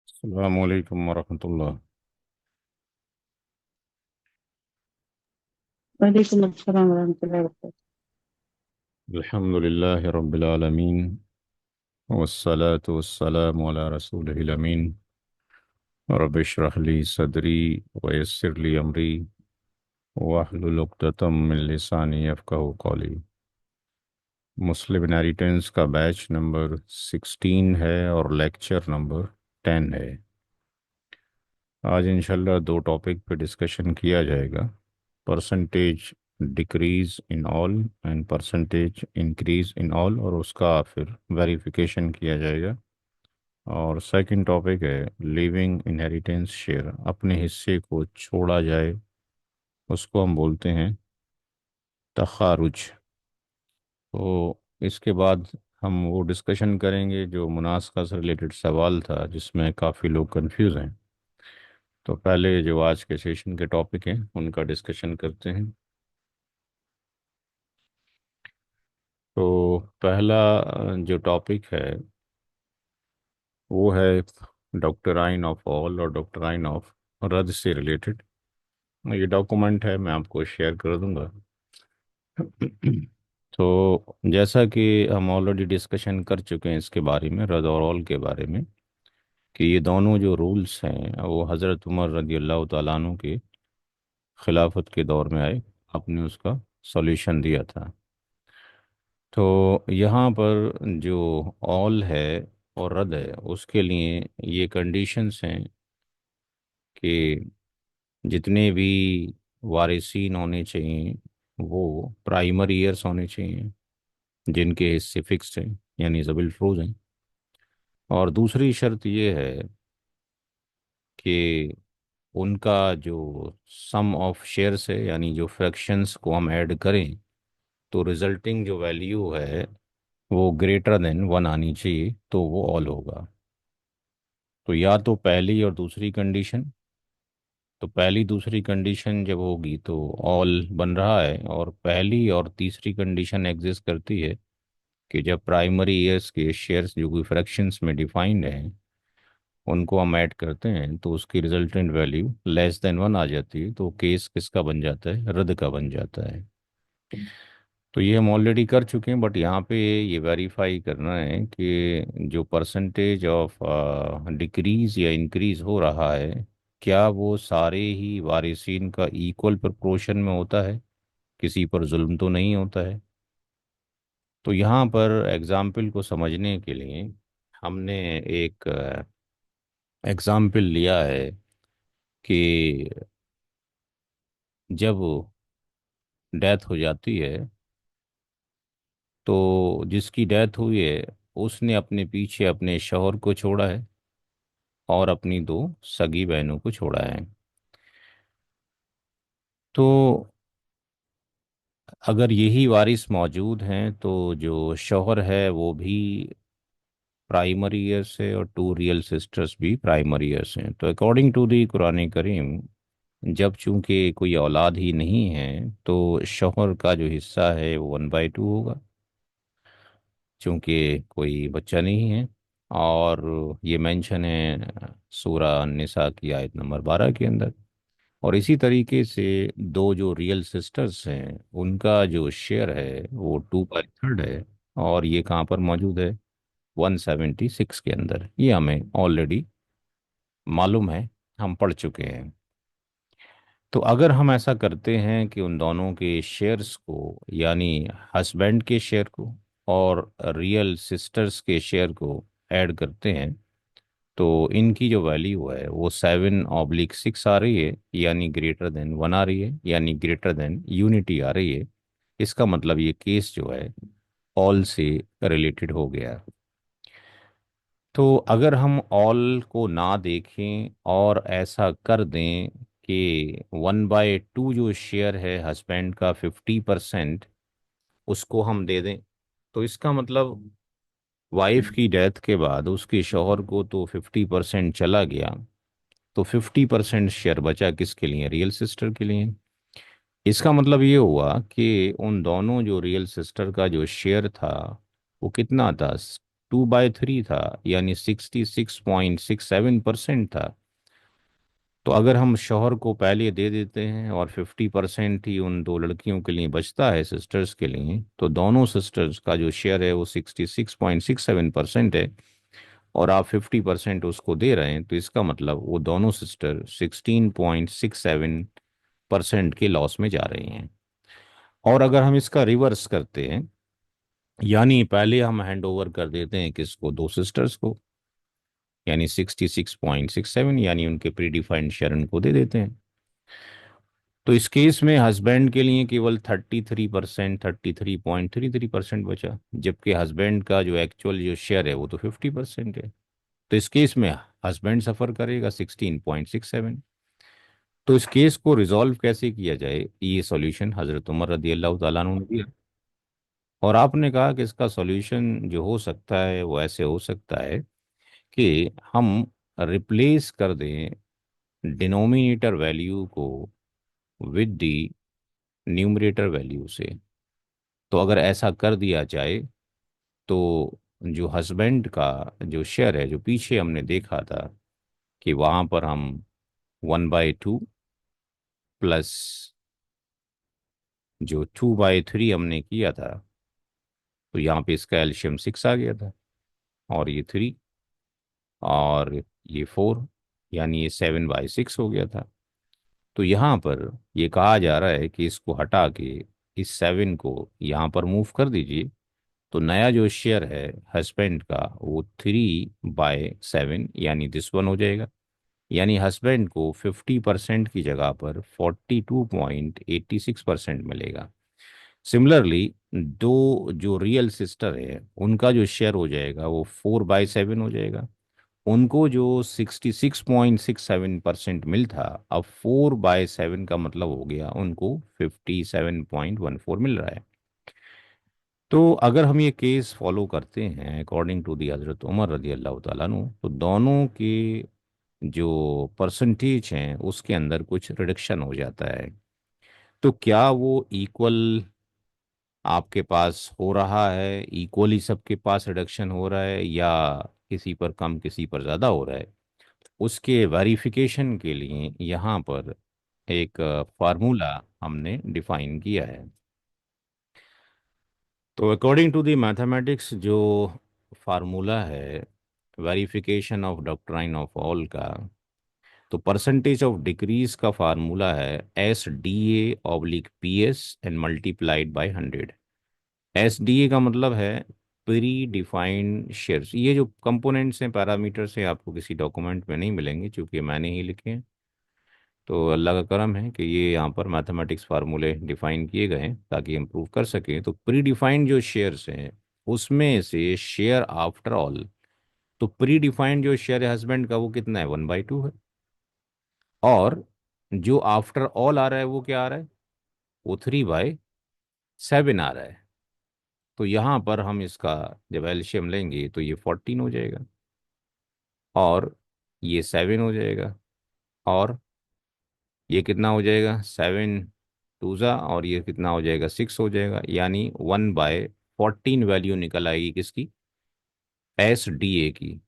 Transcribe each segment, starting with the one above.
अस्सलामु अलैकुम वरहमतुल्लाह। वालेकुम अस्सलाम वरहमतुल्लाहि वबरकातुहू। अल्हम्दुलिल्लाहि रब्बिल आलमीन वस्सलातु वस्सलामु अला रसूलिहिल अमीन रब्बि इश्रह ली सदरी वयस्सिर ली अमरी वहलुल उक़दतम मिन लिसानी यफ़क़हू क़ौली। मुस्लिम इनहेरिटेंस का बैच नंबर 16 है और लेक्चर नंबर 10 है। आज इंशाल्लाह दो टॉपिक पे डिस्कशन किया जाएगा। Percentage decrease in all and percentage increase in all, और उसका फिर वेरिफिकेशन किया जाएगा। और सेकंड टॉपिक है लिविंग इनहेरिटेंस शेयर, अपने हिस्से को छोड़ा जाए उसको हम बोलते हैं तखारुज। तो इसके बाद हम वो डिस्कशन करेंगे जो मुनासखा से रिलेटेड सवाल था जिसमें काफ़ी लोग कंफ्यूज हैं। तो पहले जो आज के सेशन के टॉपिक हैं उनका डिस्कशन करते हैं। तो पहला जो टॉपिक है वो है डॉक्टराइन ऑफ ऑल और डॉक्टराइन ऑफ रद से रिलेटेड। ये डॉक्यूमेंट है, मैं आपको शेयर कर दूंगा। तो जैसा कि हम ऑलरेडी डिस्कशन कर चुके हैं इसके बारे में, रद और ऑल के बारे में, कि ये दोनों जो रूल्स हैं वो हज़रत उमर रदी अल्लाह तआला अन्हु के खिलाफत के दौर में आए। आपने उसका सॉल्यूशन दिया था। तो यहाँ पर जो ऑल है और रद है उसके लिए ये कंडीशंस हैं कि जितने भी वारिसीन होने चाहिए वो प्राइमरी ईयर्स होने चाहिए जिनके हिस्से फिक्स्ड हैं, यानी ज़बील फरोज हैं। और दूसरी शर्त ये है कि उनका जो सम ऑफ शेयर्स है, यानी जो फ्रैक्शंस को हम ऐड करें तो रिजल्टिंग जो वैल्यू है वो ग्रेटर देन 1 आनी चाहिए, तो वो ऑल होगा। तो या तो पहली और दूसरी कंडीशन, तो पहली दूसरी कंडीशन जब होगी तो ऑल बन रहा है, और पहली और तीसरी कंडीशन एग्जिस्ट करती है कि जब प्राइमरी ईयर्स के शेयर्स जो कि फ्रैक्शंस में डिफाइंड हैं उनको हम ऐड करते हैं तो उसकी रिजल्टेंट वैल्यू लेस देन 1 आ जाती है, तो केस किसका बन जाता है? रद्द का बन जाता है। तो ये हम ऑलरेडी कर चुके हैं, बट यहाँ पे ये वेरीफाई करना है कि जो परसेंटेज ऑफ डिक्रीज या इंक्रीज हो रहा है क्या वो सारे ही वारिसीन का इक्वल प्रोपोर्शन में होता है, किसी पर जुल्म तो नहीं होता है। तो यहाँ पर एग्जाम्पल को समझने के लिए हमने एक एग्जाम्पल लिया है कि जब डेथ हो जाती है तो जिसकी डेथ हुई है उसने अपने पीछे अपने शौहर को छोड़ा है और अपनी दो सगी बहनों को छोड़ा है। तो अगर यही वारिस मौजूद हैं तो जो शौहर है वो भी प्राइमरी ईयर्स है और टू रियल सिस्टर्स भी प्राइमरी ईयर्स हैं। तो अकॉर्डिंग टू दी कुरान करीम, जब चूंकि कोई औलाद ही नहीं है तो शौहर का जो हिस्सा है वो 1/2 होगा, चूंकि कोई बच्चा नहीं है। और ये मेंशन है सूरह निसा की आयत नंबर 12 के अंदर। और इसी तरीके से दो जो रियल सिस्टर्स हैं उनका जो शेयर है वो 2/3 है। और ये कहाँ पर मौजूद है? 176 के अंदर। ये हमें ऑलरेडी मालूम है, हम पढ़ चुके हैं। तो अगर हम ऐसा करते हैं कि उन दोनों के शेयर्स को, यानी हस्बैंड के शेयर को और रियल सिस्टर्स के शेयर को ऐड करते हैं, तो इनकी जो वैल्यू है वो 7/6 आ रही है, यानी ग्रेटर देन 1 आ रही है, यानी ग्रेटर देन यूनिटी आ रही है। इसका मतलब ये केस जो है ऑल से रिलेटेड हो गया। तो अगर हम ऑल को ना देखें और ऐसा कर दें कि 1/2 जो शेयर है हस्बैंड का 50% उसको हम दे दें, तो इसका मतलब वाइफ की डेथ के बाद उसके शौहर को तो 50% चला गया, तो 50% शेयर बचा किसके लिए? रियल सिस्टर के लिए। इसका मतलब ये हुआ कि उन दोनों जो रियल सिस्टर का जो शेयर था वो कितना था? 2/3 था, यानी 66.67% था। तो अगर हम शौहर को पहले दे देते हैं और 50% ही उन दो लड़कियों के लिए बचता है, सिस्टर्स के लिए, तो दोनों सिस्टर्स का जो शेयर है वो 66.67% है, और आप 50% उसको दे रहे हैं, तो इसका मतलब वो दोनों सिस्टर 16.67% के लॉस में जा रही हैं। और अगर हम इसका रिवर्स करते हैं, यानी पहले हम हैंड ओवर कर देते हैं किसको, दो सिस्टर्स को, यानी 66.67, यानी उनके प्री डिफाइंड शेयर उनको दे देते हैं, तो इस केस में हस्बैंड के लिए केवल 33%, 33.33% बचा, जबकि हस्बैंड का जो एक्चुअल जो शेयर है वो तो 50% है। तो इस केस में हस्बैंड सफ़र करेगा 16.67। तो इस केस को रिजॉल्व कैसे किया जाए, ये सॉल्यूशन हज़रत उमर रदी अल्लाह ताला अन्हु ने दिया। और आपने कहा कि इसका सॉल्यूशन जो हो सकता है वो ऐसे हो सकता है कि हम रिप्लेस कर दें डिनोमिनेटर वैल्यू को विद द न्यूमरेटर वैल्यू से। तो अगर ऐसा कर दिया जाए, तो जो हस्बैंड का जो शेयर है, जो पीछे हमने देखा था कि वहाँ पर हम 1/2 प्लस जो 2/3 हमने किया था, तो यहाँ पे इसका एल्शियम 6 आ गया था, और ये 3, और ये 4, यानी ये 7/6 हो गया था। तो यहाँ पर ये कहा जा रहा है कि इसको हटा के इस 7 को यहाँ पर मूव कर दीजिए, तो नया जो शेयर है हस्बैंड का वो 3/7, यानी दिस वन हो जाएगा। यानी हस्बैंड को 50% की जगह पर 42.86% मिलेगा। सिमिलरली दो जो रियल सिस्टर है उनका जो शेयर हो जाएगा वो 4/7 हो जाएगा। उनको जो 66.67% मिल था, अब 4/7 का मतलब हो गया उनको 57.14 मिल रहा है। तो अगर हम ये केस फॉलो करते हैं अकॉर्डिंग टू दी हजरत उमर रदी अल्लाह ताला नु, तो दोनों के जो परसेंटेज हैं उसके अंदर कुछ रिडक्शन हो जाता है। तो क्या वो इक्वल आपके पास हो रहा है, इक्वली सबके पास रिडक्शन हो रहा है, या किसी पर कम किसी पर ज़्यादा हो रहा है, उसके वेरिफिकेशन के लिए यहाँ पर एक फार्मूला हमने डिफाइन किया है। तो अकॉर्डिंग टू द मैथमेटिक्स जो फार्मूला है verification of doctrine of all का, तो परसेंटेज ऑफ डिक्रीज का फार्मूला है SDA/PS and multiplied by 100। SDA का मतलब है प्री डिफाइंड शेयर्स। ये जो कंपोनेंट्स हैं, पैरामीटर्स हैं, आपको किसी डॉक्यूमेंट में नहीं मिलेंगे, क्योंकि मैंने ही लिखे हैं। तो अल्लाह का करम है कि ये यहाँ पर मैथमेटिक्स फार्मूले डिफाइन किए गए हैं ताकि हम प्रूव कर सकें। तो प्री डिफाइंड जो शेयर्स हैं उसमें से शेयर आफ्टर ऑल, तो प्री डिफाइंड जो शेयर है हस्बैंड का वो कितना है, 1/2 है। और जो आफ्टर ऑल आ रहा है वो क्या आ रहा है, वो 3/7 आ रहा है। तो यहाँ पर हम इसका जब एल्शियम लेंगे तो ये 14 हो जाएगा, और ये 7 हो जाएगा, और ये कितना हो जाएगा, 7 2 और ये कितना हो जाएगा, 6 हो जाएगा, यानी 1/14 वैल्यू निकल आएगी किसकी, SDA की।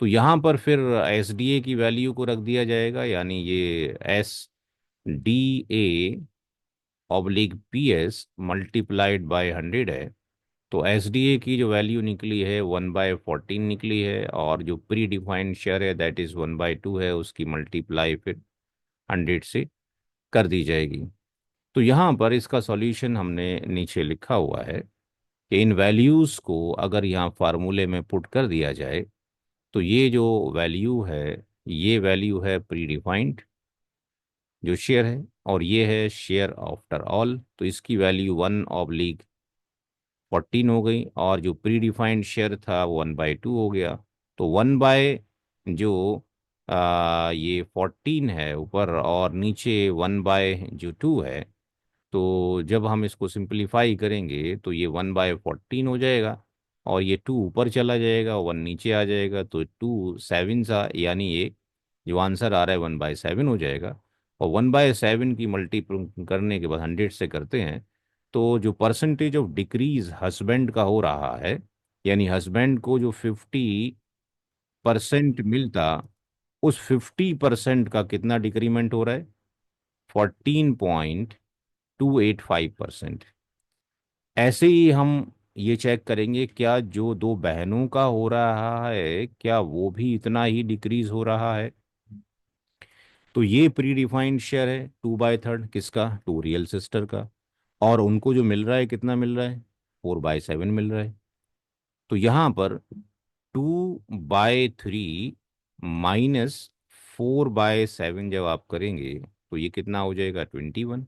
तो यहाँ पर फिर SDA की वैल्यू को रख दिया जाएगा, यानी ये SDA/PS मल्टीप्लाइड बाय 100 है। तो SDA की जो वैल्यू निकली है 1/14 निकली है, और जो प्री डिफाइंड शेयर है दैट इज़ 1/2 है, उसकी मल्टीप्लाई फिर 100 से कर दी जाएगी। तो यहाँ पर इसका सॉल्यूशन हमने नीचे लिखा हुआ है कि इन वैल्यूज़ को अगर यहाँ फार्मूले में पुट कर दिया जाए, तो ये जो वैल्यू है, ये वैल्यू है प्री डिफाइंड जो शेयर है, और ये है शेयर आफ्टर ऑल, तो इसकी वैल्यू 1/14 हो गई, और जो प्री डिफाइंड शेयर था वो 1/2 हो गया। तो 1 बाय जो ये 14 है ऊपर, और नीचे 1/2 है, तो जब हम इसको सिंपलीफाई करेंगे तो ये 1/14 हो जाएगा, और ये 2 ऊपर चला जाएगा, 1 नीचे आ जाएगा, तो 2 7 सा, यानी ये जो आंसर आ रहा है 1/7 हो जाएगा। और 1/7 की मल्टीपल करने के बाद 100 से करते हैं, तो जो परसेंटेज ऑफ डिक्रीज हस्बैंड का हो रहा है यानी हस्बैंड को जो 50% मिलता, उस 50% का कितना डिक्रीमेंट हो रहा है? 14.285%। ऐसे ही हम ये चेक करेंगे क्या जो दो बहनों का हो रहा है क्या वो भी इतना ही डिक्रीज हो रहा है। तो ये प्री डिफाइंड शेयर है 2/3 किसका? टू रियल सिस्टर का। और उनको जो मिल रहा है कितना मिल रहा है? 4/7 मिल रहा है। तो यहाँ पर 2/3 -4/7 जब आप करेंगे तो ये कितना हो जाएगा? 21।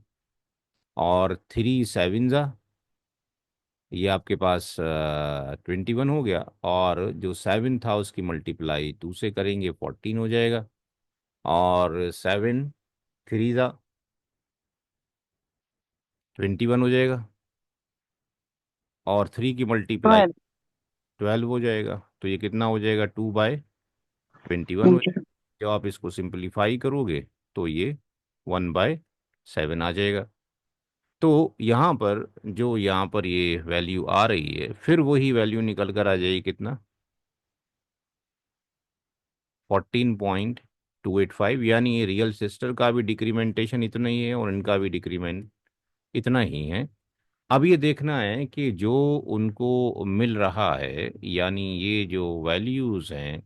और 3 7 ये आपके पास 21 हो गया। और जो 7 था उसकी मल्टीप्लाई 2 से करेंगे 14 हो जाएगा। और 7 3 जा 21 हो जाएगा। और 3 की मल्टीप्लाई ट्वेल्व। 12 हो जाएगा। तो ये कितना हो जाएगा? 2/21 हो जाएगा। 21। जब आप इसको सिंपलीफाई करोगे तो ये 1/7 आ जाएगा। तो यहाँ पर जो यहाँ पर ये वैल्यू आ रही है फिर वही वैल्यू निकल कर आ जाएगी कितना? 14.285। यानी ये रियल सिस्टर का भी डिक्रीमेंटेशन इतना ही है और इनका भी डिक्रीमेंट इतना ही है। अब ये देखना है कि जो उनको मिल रहा है यानी ये जो वैल्यूज हैं,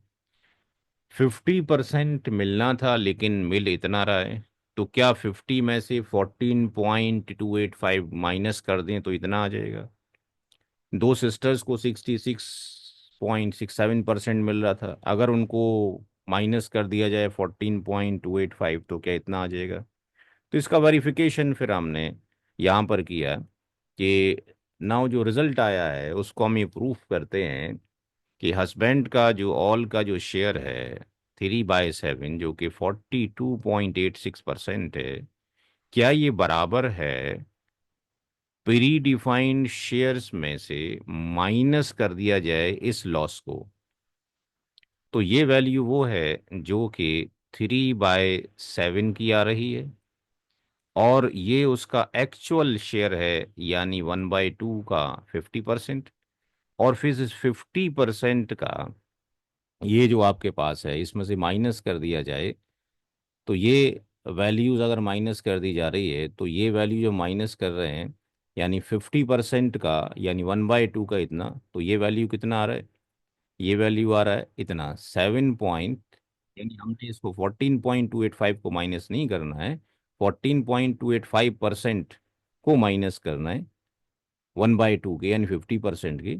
50% मिलना था लेकिन मिल इतना रहा है। तो क्या 50 में से 14.285 माइनस कर दें तो इतना आ जाएगा? दो सिस्टर्स को 66.67% मिल रहा था, अगर उनको माइनस कर दिया जाए 14.285 तो क्या इतना आ जाएगा? तो इसका वेरिफिकेशन फिर हमने यहाँ पर किया कि नाउ जो रिजल्ट आया है उसको हम ये प्रूफ करते हैं कि हस्बैंड का जो ऑल का जो शेयर है 3/7 जो कि 42.86% है, क्या ये बराबर है प्री डिफाइंड शेयर्स में से माइनस कर दिया जाए इस लॉस को? तो ये वैल्यू वो है जो कि 3/7 की आ रही है। और ये उसका एक्चुअल शेयर है यानी 1/2 का 50%। और फिर इस 50% का ये जो आपके पास है इसमें से माइनस कर दिया जाए तो ये वैल्यूज अगर माइनस कर दी जा रही है तो ये वैल्यू जो माइनस कर रहे हैं यानी 50% का यानी 1/2 का इतना, तो ये वैल्यू कितना आ रहा है? ये वैल्यू आ रहा है इतना 7 यानी हमने इसको 14.285 को माइनस नहीं करना है, 14.285% को माइनस करना है 1/2 के यानी 50% के।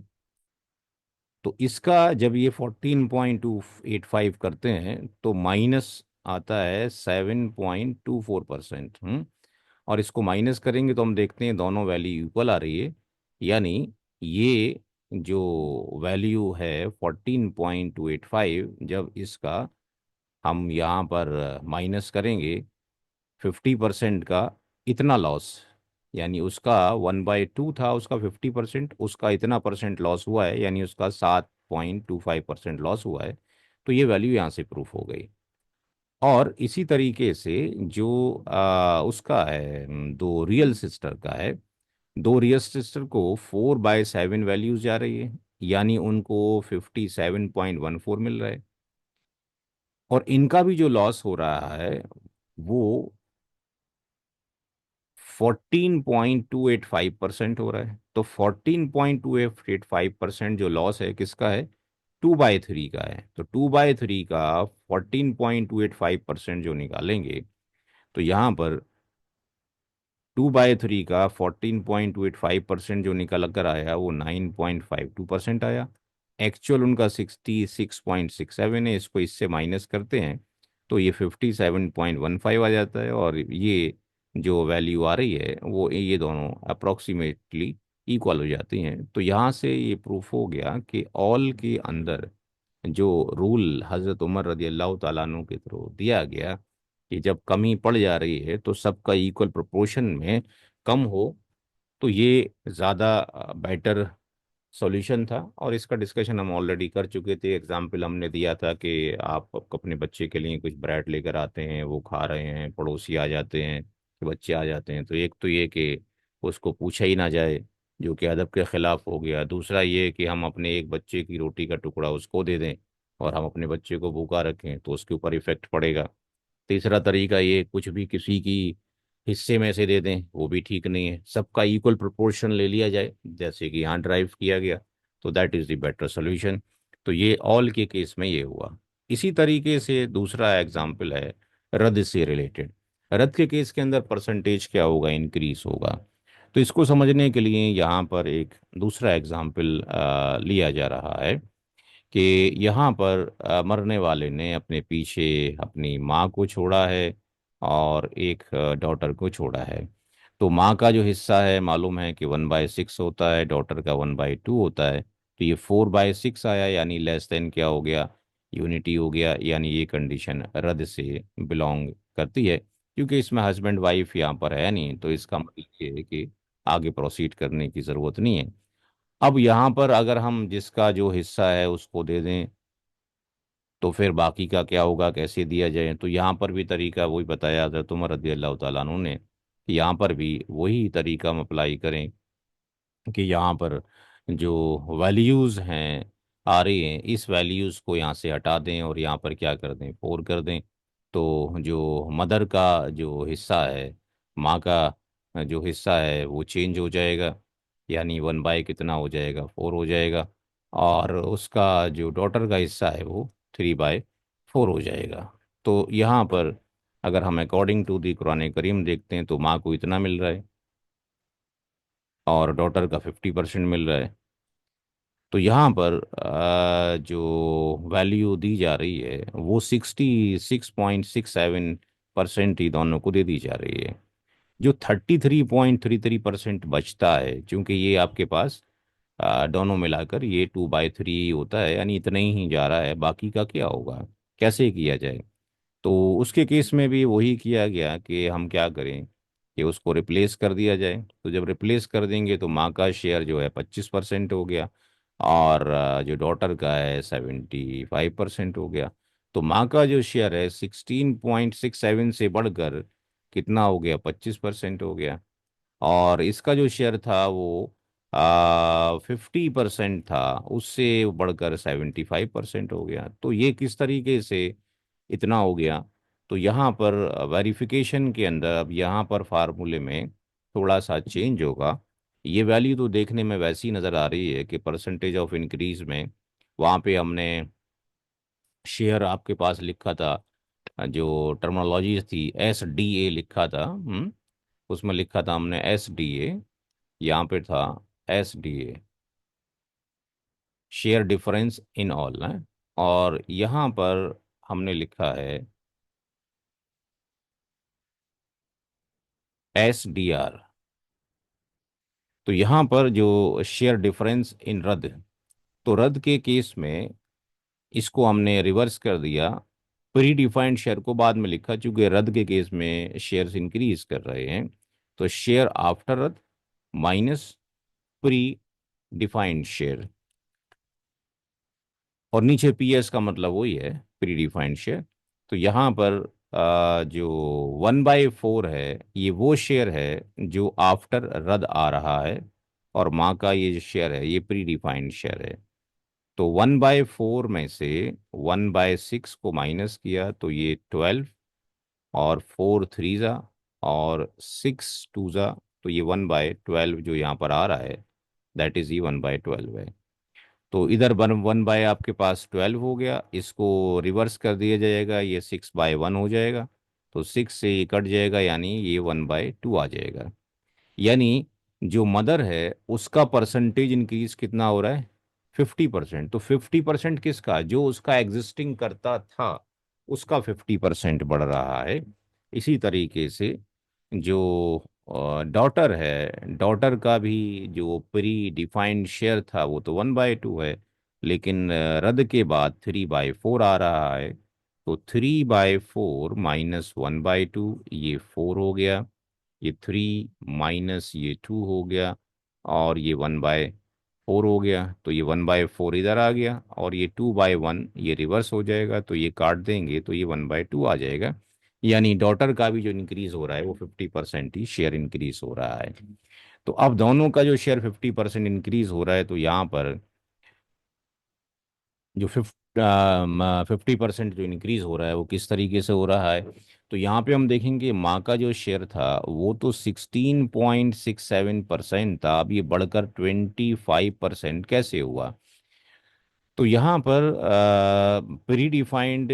तो इसका जब ये 14.285 करते हैं तो माइनस आता है 7.24%। और इसको माइनस करेंगे तो हम देखते हैं दोनों वैल्यू इक्वल आ रही है। यानी ये जो वैल्यू है 14.285 जब इसका हम यहाँ पर माइनस करेंगे 50% का इतना लॉस, यानी उसका 1/2 था उसका 50%, उसका इतना परसेंट लॉस हुआ है यानी उसका 7.25% लॉस हुआ है। तो ये वैल्यू यहाँ से प्रूफ हो गई। और इसी तरीके से जो उसका है दो रियल सिस्टर का है, दो रियल सिस्टर को 4/7 वैल्यूज जा रही है यानी उनको 57.14 मिल रहा है। और इनका भी जो लॉस हो रहा है वो 14.285% हो रहा है। तो 14.285% जो लॉस है किसका है? 2/3 का है। तो 2/3 का 14.285% जो निकालेंगे तो यहाँ पर 2/3 का 14.285% जो निकल कर आया वो 9.52% आया। एक्चुअल उनका 66.67 है, इसको इससे माइनस करते हैं तो ये 57.15 आ जाता है। और ये जो वैल्यू आ रही है वो ये दोनों अप्रोक्सीमेटली इक्वल हो जाती हैं। तो यहाँ से ये प्रूफ हो गया कि ऑल के अंदर जो रूल हज़रत उमर रदी अल्लाह ताला अन्हु के थ्रू दिया गया कि जब कमी पड़ जा रही है तो सबका इक्वल प्रोपोर्शन में कम हो, तो ये ज़्यादा बेटर सॉल्यूशन था। और इसका डिस्कशन हम ऑलरेडी कर चुके थे। एग्जाम्पल हमने दिया था कि आप अपने बच्चे के लिए कुछ ब्रेड लेकर आते हैं, वो खा रहे हैं, पड़ोसी आ जाते हैं, बच्चे आ जाते हैं, तो एक तो ये कि उसको पूछा ही ना जाए जो कि अदब के खिलाफ हो गया। दूसरा ये कि हम अपने एक बच्चे की रोटी का टुकड़ा उसको दे दें और हम अपने बच्चे को भूखा रखें, तो उसके ऊपर इफेक्ट पड़ेगा। तीसरा तरीका ये, कुछ भी किसी की हिस्से में से दे दें, वो भी ठीक नहीं है। सबका इक्वल प्रोपोर्शन ले लिया जाए, जैसे कि यहाँ ड्राइव किया गया, तो that is the better solution. तो ये ऑल के केस में ये हुआ। इसी तरीके से दूसरा एग्जाम्पल है रद्द से रिलेटेड। रद्द के केस के अंदर परसेंटेज क्या होगा, इंक्रीज होगा। तो इसको समझने के लिए यहाँ पर एक दूसरा एग्जाम्पल लिया जा रहा है कि यहाँ पर मरने वाले ने अपने पीछे अपनी माँ को छोड़ा है और एक डॉटर को छोड़ा है। तो माँ का जो हिस्सा है मालूम है कि 1/6 होता है, डॉटर का 1/2 होता है। तो ये 4/6 आया, यानी लेस देन क्या हो गया, यूनिटी हो गया। यानी ये कंडीशन रद्द से बिलोंग करती है, क्योंकि इसमें हस्बैंड वाइफ यहाँ पर है नहीं, तो इसका मतलब ये है कि आगे प्रोसीड करने की ज़रूरत नहीं है। अब यहाँ पर अगर हम जिसका जो हिस्सा है उसको दे दें, तो फिर बाकी का क्या होगा, कैसे दिया जाए। तो यहाँ पर भी तरीका वही बताया हज़रत उमर रदी अल्लाह तआला अन्हु ने, कि यहाँ पर भी वही तरीका हम अप्लाई करें कि यहाँ पर जो वैल्यूज़ हैं आ रही हैं, इस वैल्यूज़ को यहाँ से हटा दें और यहाँ पर क्या कर दें, 4 कर दें। तो जो मदर का जो हिस्सा है, माँ का जो हिस्सा है वो चेंज हो जाएगा, यानी 1 बाय कितना हो जाएगा, 4 हो जाएगा। और उसका जो डॉटर का हिस्सा है वो 3/4 हो जाएगा। तो यहाँ पर अगर हम अकॉर्डिंग टू दी कुरान करीम देखते हैं, तो माँ को इतना मिल रहा है और डॉटर का 50% मिल रहा है। तो यहाँ पर जो वैल्यू दी जा रही है वो 66.67% ही दोनों को दे दी जा रही है। जो 33.33% बचता है, क्योंकि ये आपके पास दोनों मिलाकर ये 2/3 होता है, यानी इतना ही जा रहा है, बाकी का क्या होगा, कैसे किया जाए। तो उसके केस में भी वही किया गया कि हम क्या करें कि उसको रिप्लेस कर दिया जाए। तो जब रिप्लेस कर देंगे तो माँ का शेयर जो है 25% हो गया और जो डॉटर का है 75% हो गया। तो माँ का जो शेयर है 16.67 से बढ़कर कितना हो गया, 25% हो गया। और इसका जो शेयर था वो 50% था, उससे बढ़कर 75% हो गया। तो ये किस तरीके से इतना हो गया। तो यहाँ पर वेरिफिकेशन के अंदर अब यहाँ पर फार्मूले में थोड़ा सा चेंज होगा। ये वैल्यू तो देखने में वैसी नज़र आ रही है कि परसेंटेज ऑफ इंक्रीज में वहाँ पे हमने शेयर आपके पास लिखा था, जो टर्मिनोलॉजी थी SDA लिखा था। उसमें लिखा था हमने SDA, यहाँ पे था SDA, share difference in all है। और यहाँ पर हमने लिखा है SDR। तो यहाँ पर जो शेयर डिफरेंस इन रद्द, तो रद्द के केस में इसको हमने रिवर्स कर दिया, प्री डिफाइंड शेयर को बाद में लिखा, क्योंकि रद्द के केस में शेयर्स इंक्रीज कर रहे हैं। तो शेयर आफ्टर रद्द माइनस प्री डिफाइंड शेयर, और नीचे PS का मतलब वही है, प्री डिफाइंड शेयर। तो यहाँ पर जो 1/4 है, ये वो शेयर है जो आफ्टर रद्द आ रहा है, और माँ का ये जो शेयर है ये प्री डिफाइंड शेयर है। तो 1/4 में से 1/6 को माइनस किया तो ये 12, और 4 3 और 6 2 तो ये 1/12 जो यहाँ पर आ रहा है, दैट इज ये 1/12 है। तो इधर 1 बाय आपके पास 12 हो गया, इसको रिवर्स कर दिया जाएगा, ये 6/1 हो जाएगा। तो 6 से ये कट जाएगा, यानी ये 1/2 आ जाएगा। यानी जो मदर है उसका परसेंटेज इंक्रीज कितना हो रहा है, 50%। तो 50% किसका, जो उसका एग्जिस्टिंग करता था उसका 50% बढ़ रहा है। इसी तरीके से जो डॉटर है, डॉटर का भी जो प्री डिफाइंड शेयर था वो तो 1/2 है, लेकिन रद्द के बाद 3/4 आ रहा है। तो 3/4 - 1/2 ये 4 हो गया, ये 3 - ये 2 हो गया, और ये 1/4 हो गया। तो ये 1/4 इधर आ गया, और ये 2/1 ये रिवर्स हो जाएगा, तो ये काट देंगे तो ये 1/2 आ जाएगा। यानी डॉटर का भी जो इंक्रीज हो रहा है वो 50% ही शेयर इंक्रीज हो रहा है। तो अब दोनों का जो शेयर 50% इंक्रीज हो रहा है, तो यहाँ पर जो 50% जो इंक्रीज हो रहा है वो किस तरीके से हो रहा है। तो यहाँ पे हम देखेंगे माँ का जो शेयर था वो तो 16.67% था, अब ये बढ़कर 25% कैसे हुआ। तो यहाँ पर प्री डिफाइंड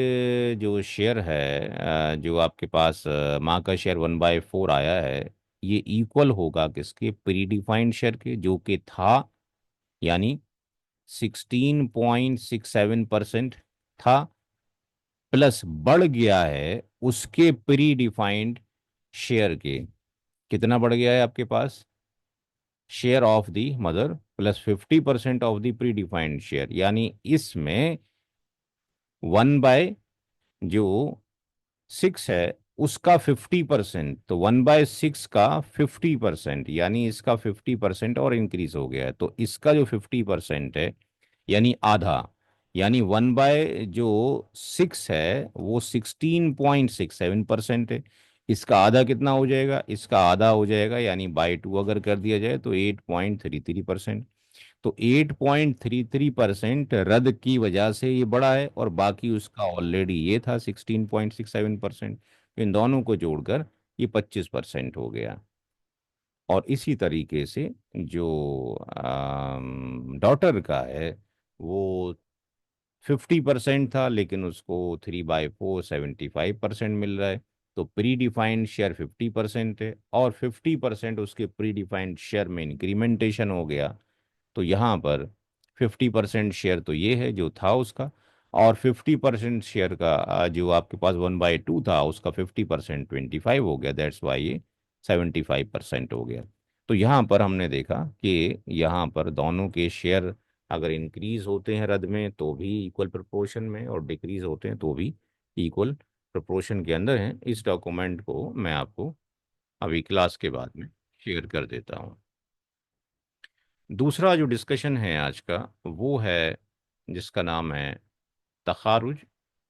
जो शेयर है, जो आपके पास माँ का शेयर 1/4 आया है, ये इक्वल होगा किसके, प्री डिफाइंड शेयर के, जो कि था यानी 16.67% था, प्लस बढ़ गया है उसके प्री डिफाइंड शेयर के। कितना बढ़ गया है आपके पास, share of the mother plus 50% of the predefined share, यानी इसमें 1/, जो 6 है उसका 50%, तो 1/6 का 50%, यानी इसका 50% और इंक्रीज हो गया है। तो इसका जो 50% है यानी आधा, यानी 1/6 है वो 16.67% है। इसका आधा कितना हो जाएगा, इसका आधा हो जाएगा यानी बाई 2 अगर कर दिया जाए तो 8.33%। तो 8.33% रद्द की वजह से ये बढ़ा है, और बाकी उसका ऑलरेडी ये था 16.67%। इन दोनों को जोड़कर ये 25% हो गया। और इसी तरीके से जो डॉटर का है वो 50% था, लेकिन उसको 3/4 75% मिल रहा है। तो प्री डिफाइंड शेयर 50% है, और 50% उसके प्री डिफाइंड शेयर में इंक्रीमेंटेशन हो गया। तो यहाँ पर 50% शेयर तो ये है जो था उसका, और 50% शेयर का जो आपके पास 1/2 था उसका 50% 25 हो गया, दैट्स वाई ये 75% हो गया। तो यहाँ पर हमने देखा कि यहाँ पर दोनों के शेयर अगर इंक्रीज होते हैं रद में तो भी इक्वल प्रोपोर्शन में, और डिक्रीज होते हैं तो भी इक्वल प्रोपोर्शन के अंदर हैं। इस डॉक्यूमेंट को मैं आपको अभी क्लास के बाद में शेयर कर देता हूँ। दूसरा जो डिस्कशन है आज का वो है जिसका नाम है तखारुज,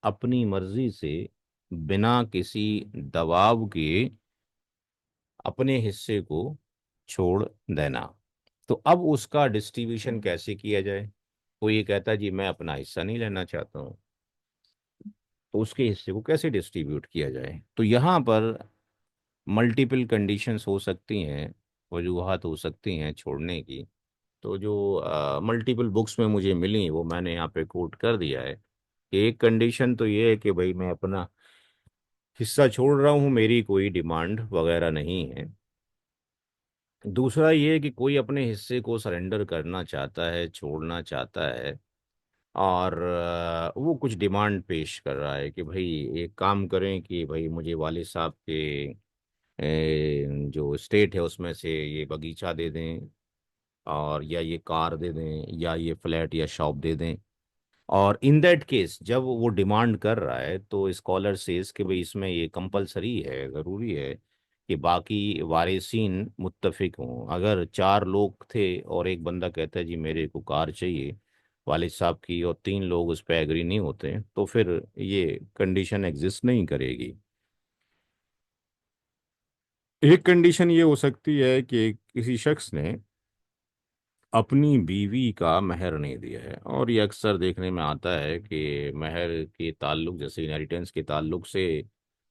अपनी मर्जी से बिना किसी दबाव के अपने हिस्से को छोड़ देना। तो अब उसका डिस्ट्रीब्यूशन कैसे किया जाए। कोई ये कहता है जी मैं अपना हिस्सा नहीं लेना चाहता हूँ, तो उसके हिस्से को कैसे डिस्ट्रीब्यूट किया जाए। तो यहाँ पर मल्टीपल कंडीशंस हो सकती हैं, वजूहात हो सकती हैं छोड़ने की। तो जो मल्टीपल बुक्स में मुझे मिली वो मैंने यहाँ पे कोट कर दिया है कि एक कंडीशन तो ये है कि भाई मैं अपना हिस्सा छोड़ रहा हूँ, मेरी कोई डिमांड वगैरह नहीं है। दूसरा ये है कि कोई अपने हिस्से को सरेंडर करना चाहता है, छोड़ना चाहता है, और वो कुछ डिमांड पेश कर रहा है कि भाई एक काम करें कि भाई मुझे वालिद साहब के जो स्टेट है उसमें से ये बगीचा दे दें, और या ये कार दे दें, या ये फ्लैट या शॉप दे दें। और इन दैट केस जब वो डिमांड कर रहा है तो स्कॉलर सेज कि भाई इसमें ये कंपलसरी है, ज़रूरी है कि बाकी वारिसीन मुत्तफिक हों। अगर 4 लोग थे और एक बंदा कहता है जी मेरे को कार चाहिए वालिद साहब की, और 3 लोग उस पर एग्री नहीं होते हैं, तो फिर ये कंडीशन एग्जिस्ट नहीं करेगी। एक कंडीशन ये हो सकती है कि किसी शख्स ने अपनी बीवी का महर नहीं दिया है, और ये अक्सर देखने में आता है कि महर के ताल्लुक जैसे इनहेरिटेंस के ताल्लुक से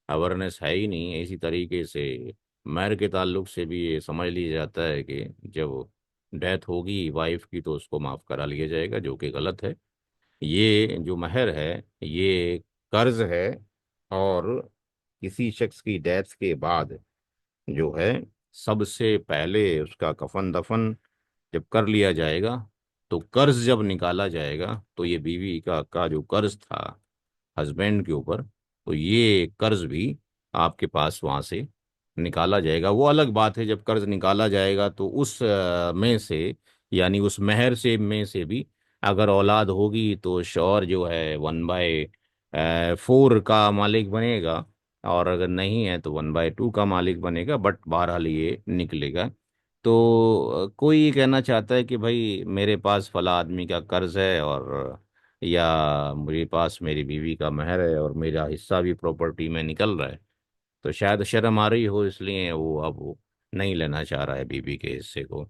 अवेयरनेस है ही नहीं। इसी तरीके से महर के ताल्लुक से भी ये समझ लिया जाता है कि जब डेथ होगी वाइफ की तो उसको माफ़ करा लिया जाएगा, जो कि गलत है। ये जो महर है ये कर्ज है, और किसी शख्स की डेथ के बाद जो है सबसे पहले उसका कफन दफन जब कर लिया जाएगा, तो कर्ज जब निकाला जाएगा तो ये बीवी का जो कर्ज था हस्बैंड के ऊपर, तो ये कर्ज भी आपके पास वहां से निकाला जाएगा। वो अलग बात है जब कर्ज निकाला जाएगा तो उस में से, यानी उस मेहर से में से भी अगर औलाद होगी तो शौहर जो है 1/4 का मालिक बनेगा, और अगर नहीं है तो 1/2 का मालिक बनेगा, बट बहरहाल ये निकलेगा। तो कोई ये कहना चाहता है कि भाई मेरे पास फला आदमी का कर्ज है, और या मेरे पास मेरी बीवी का महर है, और मेरा हिस्सा भी प्रॉपर्टी में निकल रहा है, तो शायद शर्म आ रही हो इसलिए वो अब वो नहीं लेना चाह रहा है बीबी के हिस्से को।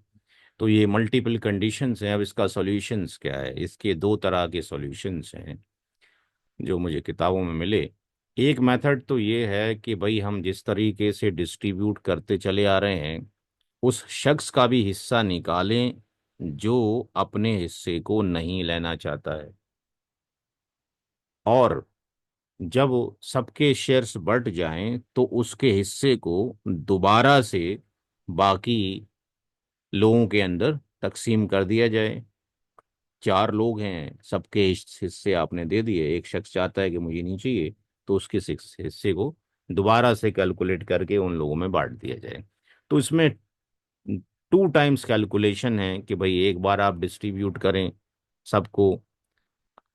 तो ये मल्टीपल कंडीशंस हैं। अब इसका सॉल्यूशंस क्या है? इसके दो तरह के सॉल्यूशंस हैं जो मुझे किताबों में मिले। एक मेथड तो ये है कि भाई हम जिस तरीके से डिस्ट्रीब्यूट करते चले आ रहे हैं उस शख्स का भी हिस्सा निकालें जो अपने हिस्से को नहीं लेना चाहता है, और जब सबके शेयर्स बढ़ जाएं तो उसके हिस्से को दोबारा से बाकी लोगों के अंदर तकसीम कर दिया जाए। चार लोग हैं, सबके हिस्से आपने दे दिए, एक शख्स चाहता है कि मुझे नहीं चाहिए, तो उसके हिस्से को दोबारा से कैलकुलेट करके उन लोगों में बांट दिया जाए। तो इसमें टू टाइम्स कैलकुलेशन है कि भाई एक बार आप डिस्ट्रीब्यूट करें सबको,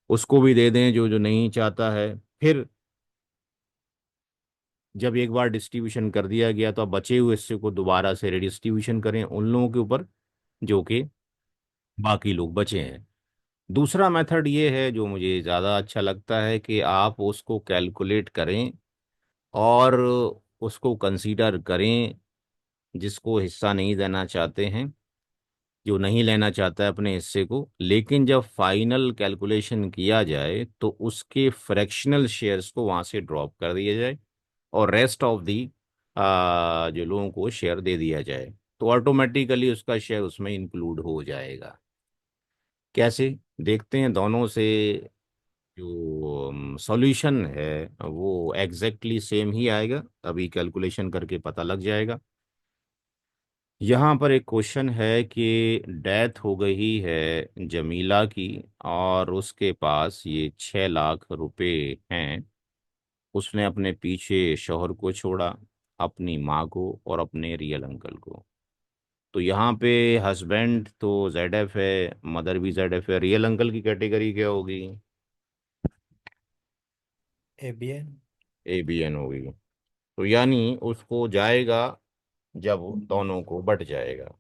उसको भी दे दें जो जो नहीं चाहता है, फिर जब एक बार डिस्ट्रीब्यूशन कर दिया गया तो आप बचे हुए हिस्से को दोबारा से रिडिस्ट्रीब्यूशन करें उन लोगों के ऊपर जो कि बाकी लोग बचे हैं। दूसरा मेथड ये है जो मुझे ज़्यादा अच्छा लगता है कि आप उसको कैलकुलेट करें और उसको कंसीडर करें जिसको हिस्सा नहीं देना चाहते हैं, जो नहीं लेना चाहता है अपने हिस्से को, लेकिन जब फाइनल कैलकुलेशन किया जाए तो उसके फ्रैक्शनल शेयर्स को वहां से ड्रॉप कर दिया जाए और रेस्ट ऑफ दी जो लोगों को शेयर दे दिया जाए, तो ऑटोमेटिकली उसका शेयर उसमें इंक्लूड हो जाएगा। कैसे? देखते हैं दोनों से जो सॉल्यूशन है वो एग्जैक्टली सेम ही आएगा, अभी कैलकुलेशन करके पता लग जाएगा। यहाँ पर एक क्वेश्चन है कि डेथ हो गई है जमीला की और उसके पास ये 6 लाख रुपए हैं। उसने अपने पीछे शौहर को छोड़ा, अपनी माँ को और अपने रियल अंकल को। तो यहाँ पे हस्बैंड तो जेड एफ है, मदर भी जेड एफ है, रियल अंकल की कैटेगरी क्या होगी? एबीएन। ABN होगी। तो यानी उसको जाएगा जब दोनों को बट जाएगा।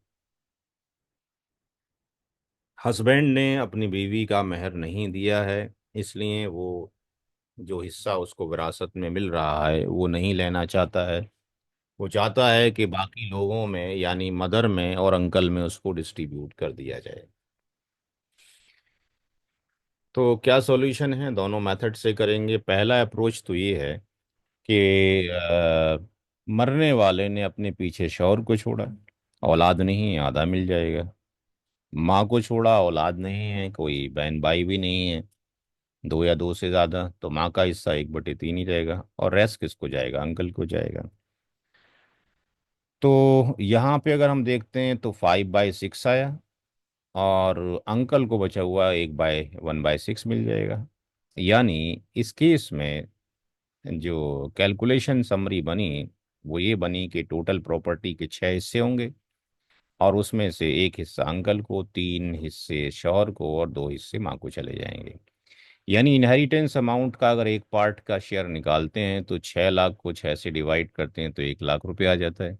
हस्बैंड ने अपनी बीवी का मेहर नहीं दिया है, इसलिए वो जो हिस्सा उसको विरासत में मिल रहा है वो नहीं लेना चाहता है। वो चाहता है कि बाकी लोगों में यानी मदर में और अंकल में उसको डिस्ट्रीब्यूट कर दिया जाए। तो क्या सॉल्यूशन है? दोनों मेथड से करेंगे। पहला अप्रोच तो ये है कि मरने वाले ने अपने पीछे शौहर को छोड़ा, औलाद नहीं है, आधा मिल जाएगा। माँ को छोड़ा, औलाद नहीं है, कोई बहन भाई भी नहीं है, दो या दो से ज्यादा, तो माँ का हिस्सा 1/3 ही रहेगा और रेस्ट किसको जाएगा? अंकल को जाएगा। तो यहाँ पे अगर हम देखते हैं तो 5/6 आया और अंकल को बचा हुआ 1/1/6 मिल जाएगा। यानी इस केस में जो कैलकुलेशन समरी बनी वो ये बनी कि टोटल प्रॉपर्टी के 6 हिस्से होंगे और उसमें से एक हिस्सा अंकल को, 3 हिस्से शौहर को और 2 हिस्से माँ को चले जाएंगे। यानी इनहेरिटेंस अमाउंट का अगर एक पार्ट का शेयर निकालते हैं तो 6 लाख को 6 से डिवाइड करते हैं तो 1 लाख रुपए आ जाता है।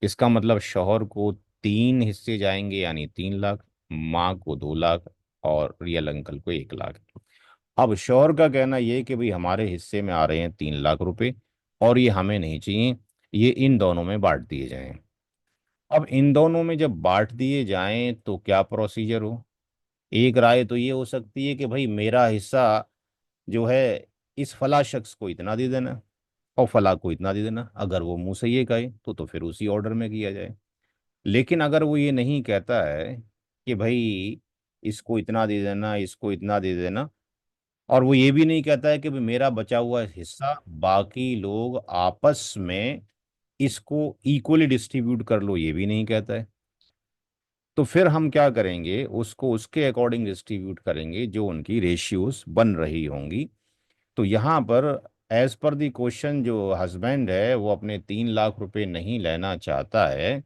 इसका मतलब शौहर को 3 हिस्से जाएंगे यानी 3 लाख, माँ को 2 लाख और रियल अंकल को 1 लाख। अब शौहर का कहना ये है कि भाई हमारे हिस्से में आ रहे हैं 3 लाख रुपए और ये हमें नहीं चाहिए, ये इन दोनों में बांट दिए जाएं। अब इन दोनों में जब बांट दिए जाएं तो क्या प्रोसीजर हो? एक राय तो ये हो सकती है कि भाई मेरा हिस्सा जो है इस फला शख्स को इतना दे देना और फला को इतना दे देना। अगर वो मुंह से ये कहे तो फिर उसी ऑर्डर में किया जाए। लेकिन अगर वो ये नहीं कहता है कि भाई इसको इतना दे देना, इसको इतना दे देना, और वो ये भी नहीं कहता है कि भाई मेरा बचा हुआ हिस्सा बाकी लोग आपस में इसको इक्वली डिस्ट्रीब्यूट कर लो, ये भी नहीं कहता है, तो फिर हम क्या करेंगे? उसको उसके अकॉर्डिंग डिस्ट्रीब्यूट करेंगे जो उनकी रेशियोज बन रही होंगी। तो यहाँ पर एज पर दी क्वेश्चन जो हस्बैंड है वो अपने 3 लाख रुपए नहीं लेना चाहता है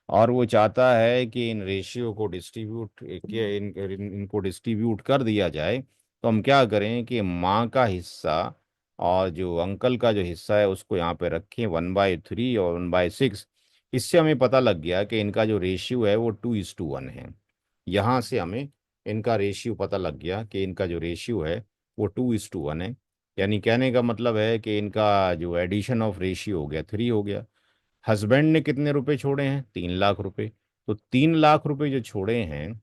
और वो चाहता है कि इन रेशियो को डिस्ट्रीब्यूट इनको डिस्ट्रीब्यूट कर दिया जाए। तो हम क्या करें कि माँ का हिस्सा और जो अंकल का जो हिस्सा है उसको यहाँ पे रखें 1/3 और 1/6। इससे हमें पता लग गया कि इनका जो रेशियो है वो 2:1 है। यहाँ से हमें इनका रेशियो पता लग गया कि इनका जो रेशियो है वो 2:1 है। यानी कहने का मतलब है कि इनका जो एडिशन ऑफ रेशियो हो गया 3 हो गया। हस्बैंड ने कितने रुपए छोड़े हैं, 3 लाख रुपए। तो 3 लाख रुपए जो छोड़े हैं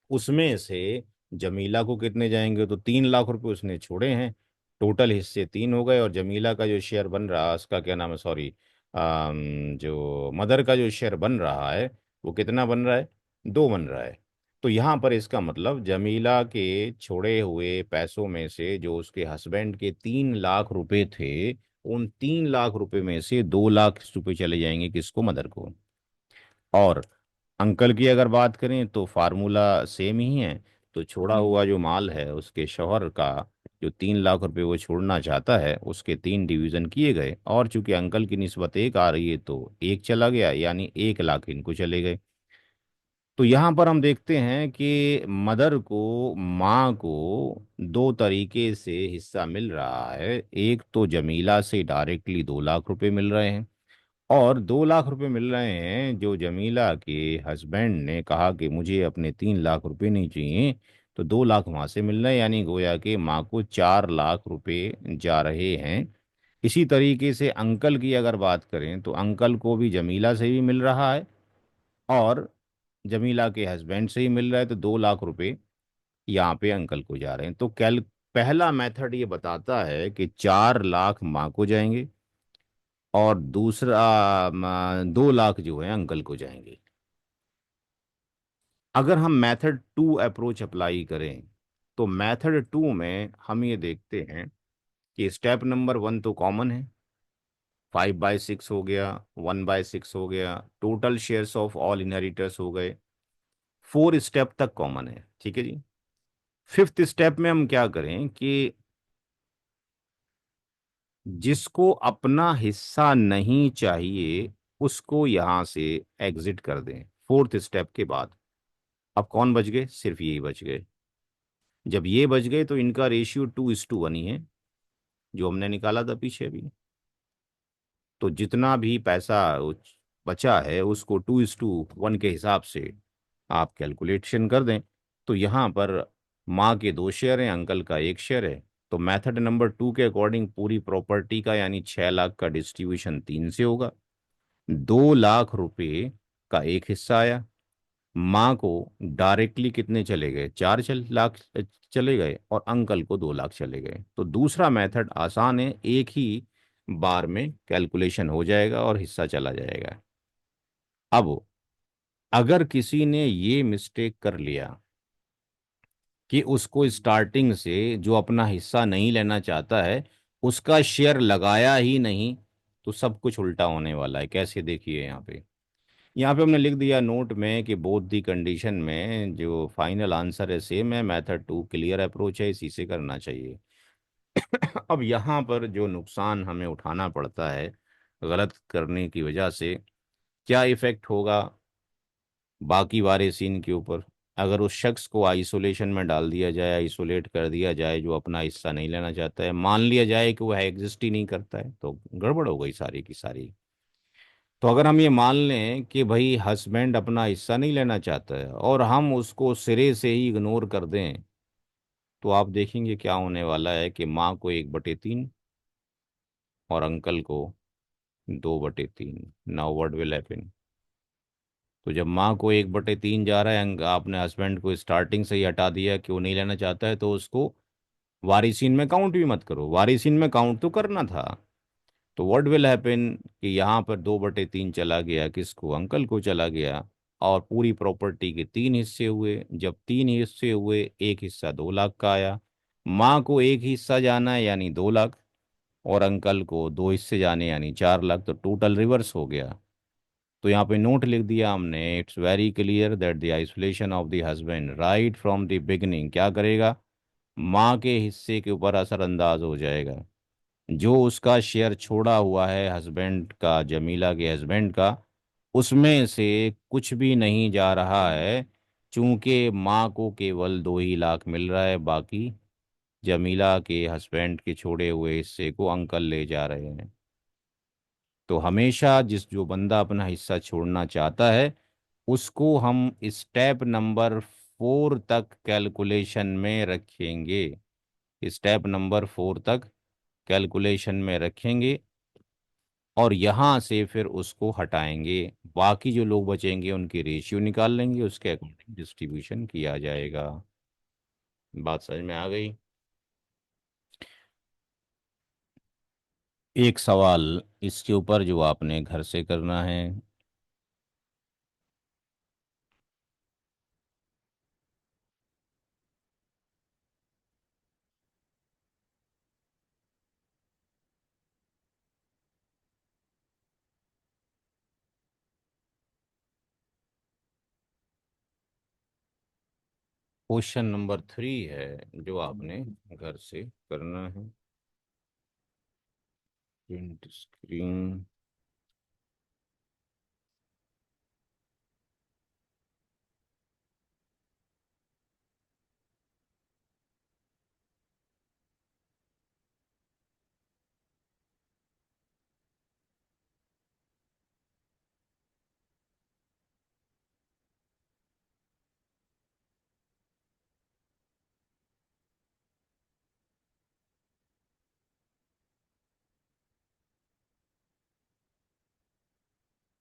उसमें से जमीला को कितने जाएंगे, तो 3 लाख रुपए उसने छोड़े हैं। टोटल हिस्से 3 हो गए, और जमीला का जो शेयर बन रहा है, उसका क्या नाम है, सॉरी, जो मदर का जो शेयर बन रहा है वो कितना बन रहा है, 2 बन रहा है। तो यहाँ पर इसका मतलब जमीला के छोड़े हुए पैसों में से जो उसके हस्बैंड के 3 लाख रुपए थे, उन 3 लाख रुपए में से 2 लाख रुपए चले जाएंगे किसको, मदर को। और अंकल की अगर बात करें तो फार्मूला सेम ही है। तो छोड़ा हुआ जो माल है उसके शौहर का, जो 3 लाख रुपए वो छोड़ना चाहता है, उसके 3 डिवीजन किए गए, और चूंकि अंकल की निस्बत 1 आ रही है तो 1 चला गया, यानी 1 लाख इनको चले गए। तो यहाँ पर हम देखते हैं कि मदर को, माँ को 2 तरीके से हिस्सा मिल रहा है। एक तो जमीला से डायरेक्टली 2 लाख रुपए मिल रहे हैं, और 2 लाख रुपए मिल रहे हैं जो जमीला के हस्बैंड ने कहा कि मुझे अपने 3 लाख रुपए नहीं चाहिए, तो 2 लाख वहां से मिल रहे हैं, यानी गोया कि माँ को 4 लाख रुपए जा रहे हैं। इसी तरीके से अंकल की अगर बात करें तो अंकल को भी जमीला से भी मिल रहा है, और जमीला के हस्बैंड से ही मिल रहा है, तो 2 लाख रुपए यहाँ पे अंकल को जा रहे हैं। तो कैल पहला मेथड ये बताता है कि 4 लाख माँ को जाएंगे, और दूसरा 2 लाख जो है अंकल को जाएंगे। अगर हम मेथड 2 अप्रोच अप्लाई करें, तो मेथड 2 में हम ये देखते हैं कि स्टेप नंबर 1 तो कॉमन है, 5/6 हो गया, 1/6 हो गया, total shares of all inheritors हो गए। 4 स्टेप तक कॉमन है, ठीक है जी। फिफ्थ स्टेप में हम क्या करें कि जिसको अपना हिस्सा नहीं चाहिए उसको यहां से एग्जिट कर दें, फोर्थ स्टेप के बाद। अब कौन बच गए, सिर्फ यही बच गए। जब ये बच गए तो इनका रेशियो 2:1 ही है, जो हमने निकाला था पीछे अभी। तो जितना भी पैसा बचा है उसको 2:1 के हिसाब से आप कैलकुलेशन कर दें। तो यहाँ पर माँ के 2 शेयर हैं, अंकल का 1 शेयर है। तो मेथड नंबर 2 के अकॉर्डिंग पूरी प्रॉपर्टी का यानी 6 लाख का डिस्ट्रीब्यूशन 3 से होगा। 2 लाख रुपए का एक हिस्सा आया, माँ को डायरेक्टली कितने चले गए, 4 लाख चले गए, और अंकल को 2 लाख चले गए। तो दूसरा मेथड आसान है, एक ही बार में कैलकुलेशन हो जाएगा और हिस्सा चला जाएगा। अब अगर किसी ने ये मिस्टेक कर लिया कि उसको स्टार्टिंग से जो अपना हिस्सा नहीं लेना चाहता है उसका शेयर लगाया ही नहीं, तो सब कुछ उल्टा होने वाला है। कैसे, देखिए यहाँ पे हमने लिख दिया नोट में कि बोथ दी कंडीशन में जो फाइनल आंसर है सेम है, मेथड 2 क्लियर अप्रोच है, इसी से करना चाहिए। अब यहाँ पर जो नुकसान हमें उठाना पड़ता है गलत करने की वजह से, क्या इफेक्ट होगा बाकी वाले सीन के ऊपर। अगर उस शख्स को आइसोलेशन में डाल दिया जाए, आइसोलेट कर दिया जाए, जो अपना हिस्सा नहीं लेना चाहता है, मान लिया जाए कि वह एग्जिस्ट ही नहीं करता है, तो गड़बड़ हो गई सारी की सारी। तो अगर हम ये मान लें कि भाई हस्बैंड अपना हिस्सा नहीं लेना चाहता है और हम उसको सिरे से ही इग्नोर कर दें, तो आप देखेंगे क्या होने वाला है कि माँ को 1/3 और अंकल को 2/3। Now what will happen. तो जब माँ को 1/3 जा रहा है, आपने हस्बैंड को स्टार्टिंग से ही हटा दिया कि वो नहीं लेना चाहता है, तो उसको वारिसीन में काउंट भी मत करो, वारिसीन में काउंट तो करना था। तो व्हाट विल हैपन कि यहाँ पर 2/3 चला गया किसको, अंकल को चला गया, और पूरी प्रॉपर्टी के 3 हिस्से हुए। जब 3 हिस्से हुए, एक हिस्सा 2 लाख का आया। माँ को एक हिस्सा जाना है यानी 2 लाख, और अंकल को 2 हिस्से जाने यानी 4 लाख, तो टोटल रिवर्स हो गया। तो यहाँ पे नोट लिख दिया हमने, it's very clear that the isolation of the husband right from the beginning क्या करेगा, माँ के हिस्से के ऊपर असरअंदाज हो जाएगा। जो उसका शेयर छोड़ा हुआ है हस्बैंड का, जमीला के हस्बैंड का, उसमें से कुछ भी नहीं जा रहा है, चूंकि माँ को केवल 2 ही लाख मिल रहा है, बाकी जमीला के हस्बैंड के छोड़े हुए हिस्से को अंकल ले जा रहे हैं। तो हमेशा जो बंदा अपना हिस्सा छोड़ना चाहता है उसको हम स्टेप नंबर 4 तक कैलकुलेशन में रखेंगे, स्टेप नंबर 4 तक कैलकुलेशन में रखेंगे। और यहाँ से फिर उसको हटाएंगे। बाकी जो लोग बचेंगे उनकी रेशियो निकाल लेंगे, उसके अकॉर्डिंग डिस्ट्रीब्यूशन किया जाएगा। बात समझ में आ गई? एक सवाल इसके ऊपर जो आपने घर से करना है। क्वेश्चन नंबर 3 है जो आपने घर से करना है। Print screen.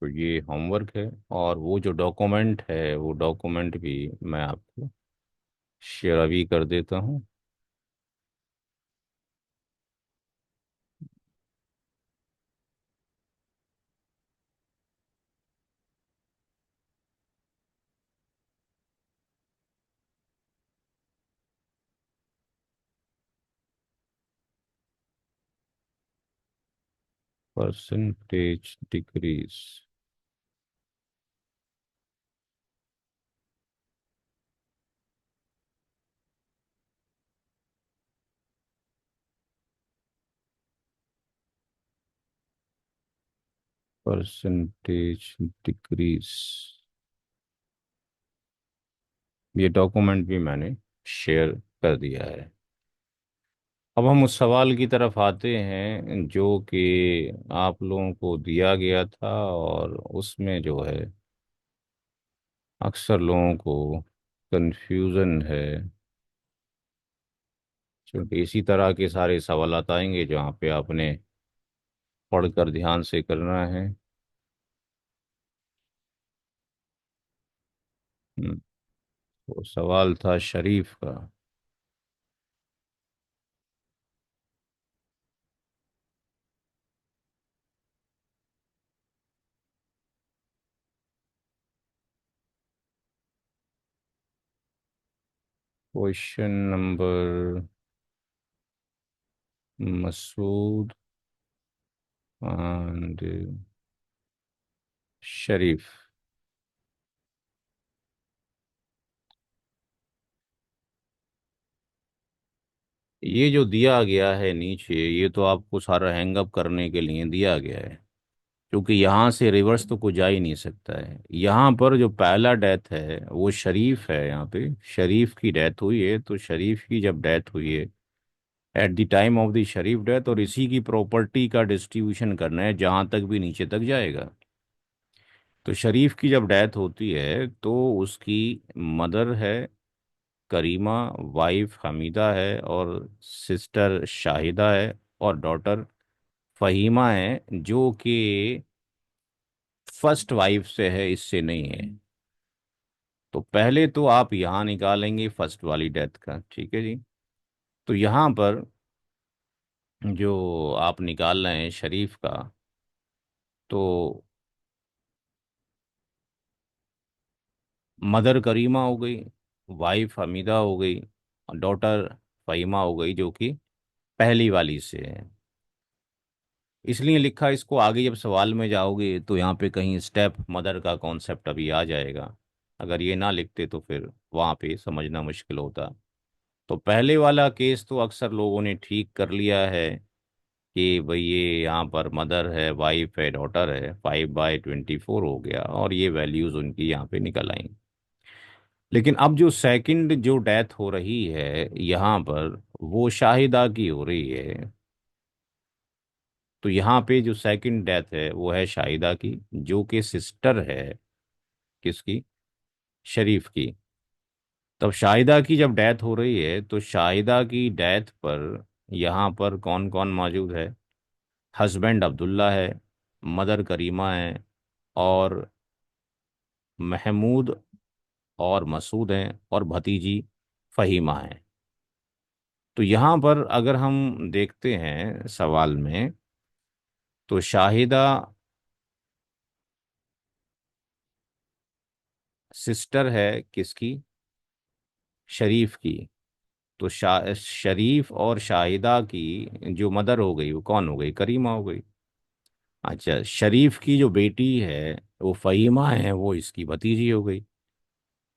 तो ये होमवर्क है, और वो जो डॉक्यूमेंट है वो डॉक्यूमेंट भी मैं आपको शेयर अभी कर देता हूँ। Percentage decrease. Percentage decrease. ये डॉक्यूमेंट भी मैंने शेयर कर दिया है। अब हम उस सवाल की तरफ आते हैं जो कि आप लोगों को दिया गया था, और उसमें जो है अक्सर लोगों को कंफ्यूजन है, क्योंकि इसी तरह के सारे सवाल आएंगे जहाँ पे आपने पढ़कर ध्यान से करना है। तो सवाल था शरीफ का। क्वेश्चन नंबर मसूद एंड शरीफ। ये जो दिया गया है नीचे, ये तो आपको सारा हैंगअप करने के लिए दिया गया है, क्योंकि यहाँ से रिवर्स तो कुछ जा ही नहीं सकता है। यहाँ पर जो पहला डेथ है वो शरीफ है। यहाँ पे शरीफ की डेथ हुई है, तो शरीफ की जब डेथ हुई है, at the time of the Sharif death, और इसी की प्रॉपर्टी का डिस्ट्रीब्यूशन करना है जहाँ तक भी नीचे तक जाएगा। तो शरीफ की जब डेथ होती है तो उसकी मदर है करीमा, वाइफ हमीदा है, और सिस्टर शाहिदा है, और डॉटर फहीमा है, जो कि फर्स्ट वाइफ से है, इससे नहीं है। तो पहले तो आप यहाँ निकालेंगे फर्स्ट वाली डेथ का, ठीक है जी। तो यहाँ पर जो आप निकाल रहे हैं शरीफ का, तो मदर करीमा हो गई, वाइफ हमीदा हो गई, और डॉटर फहीमा हो गई, जो कि पहली वाली से है। इसलिए लिखा, इसको आगे जब सवाल में जाओगे तो यहाँ पे कहीं स्टेप मदर का कॉन्सेप्ट अभी आ जाएगा। अगर ये ना लिखते तो फिर वहाँ पे समझना मुश्किल होता। तो पहले वाला केस तो अक्सर लोगों ने ठीक कर लिया है कि भाई ये यहाँ पर मदर है, वाइफ है, डॉटर है, 5/24 हो गया, और ये वैल्यूज उनकी यहाँ पे निकल आई। लेकिन अब जो सेकंड जो डेथ हो रही है यहाँ पर, वो शाहिदा की हो रही है। तो यहाँ पे जो सेकंड डेथ है वो है शाहिदा की, जो कि सिस्टर है किसकी? शरीफ की। तब शाहिदा की जब डेथ हो रही है तो शाहिदा की डेथ पर यहाँ पर कौन कौन मौजूद है? हस्बैंड अब्दुल्ला है, मदर करीमा है, और महमूद और मसूद हैं, और भतीजी फ़हीमा है। तो यहाँ पर अगर हम देखते हैं सवाल में, तो शाहिदा सिस्टर है किसकी? शरीफ की। तो शरीफ और शाहिदा की जो मदर हो गई वो कौन हो गई? करीमा हो गई। अच्छा, शरीफ की जो बेटी है वो फ़हीमा है, वो इसकी भतीजी हो गई।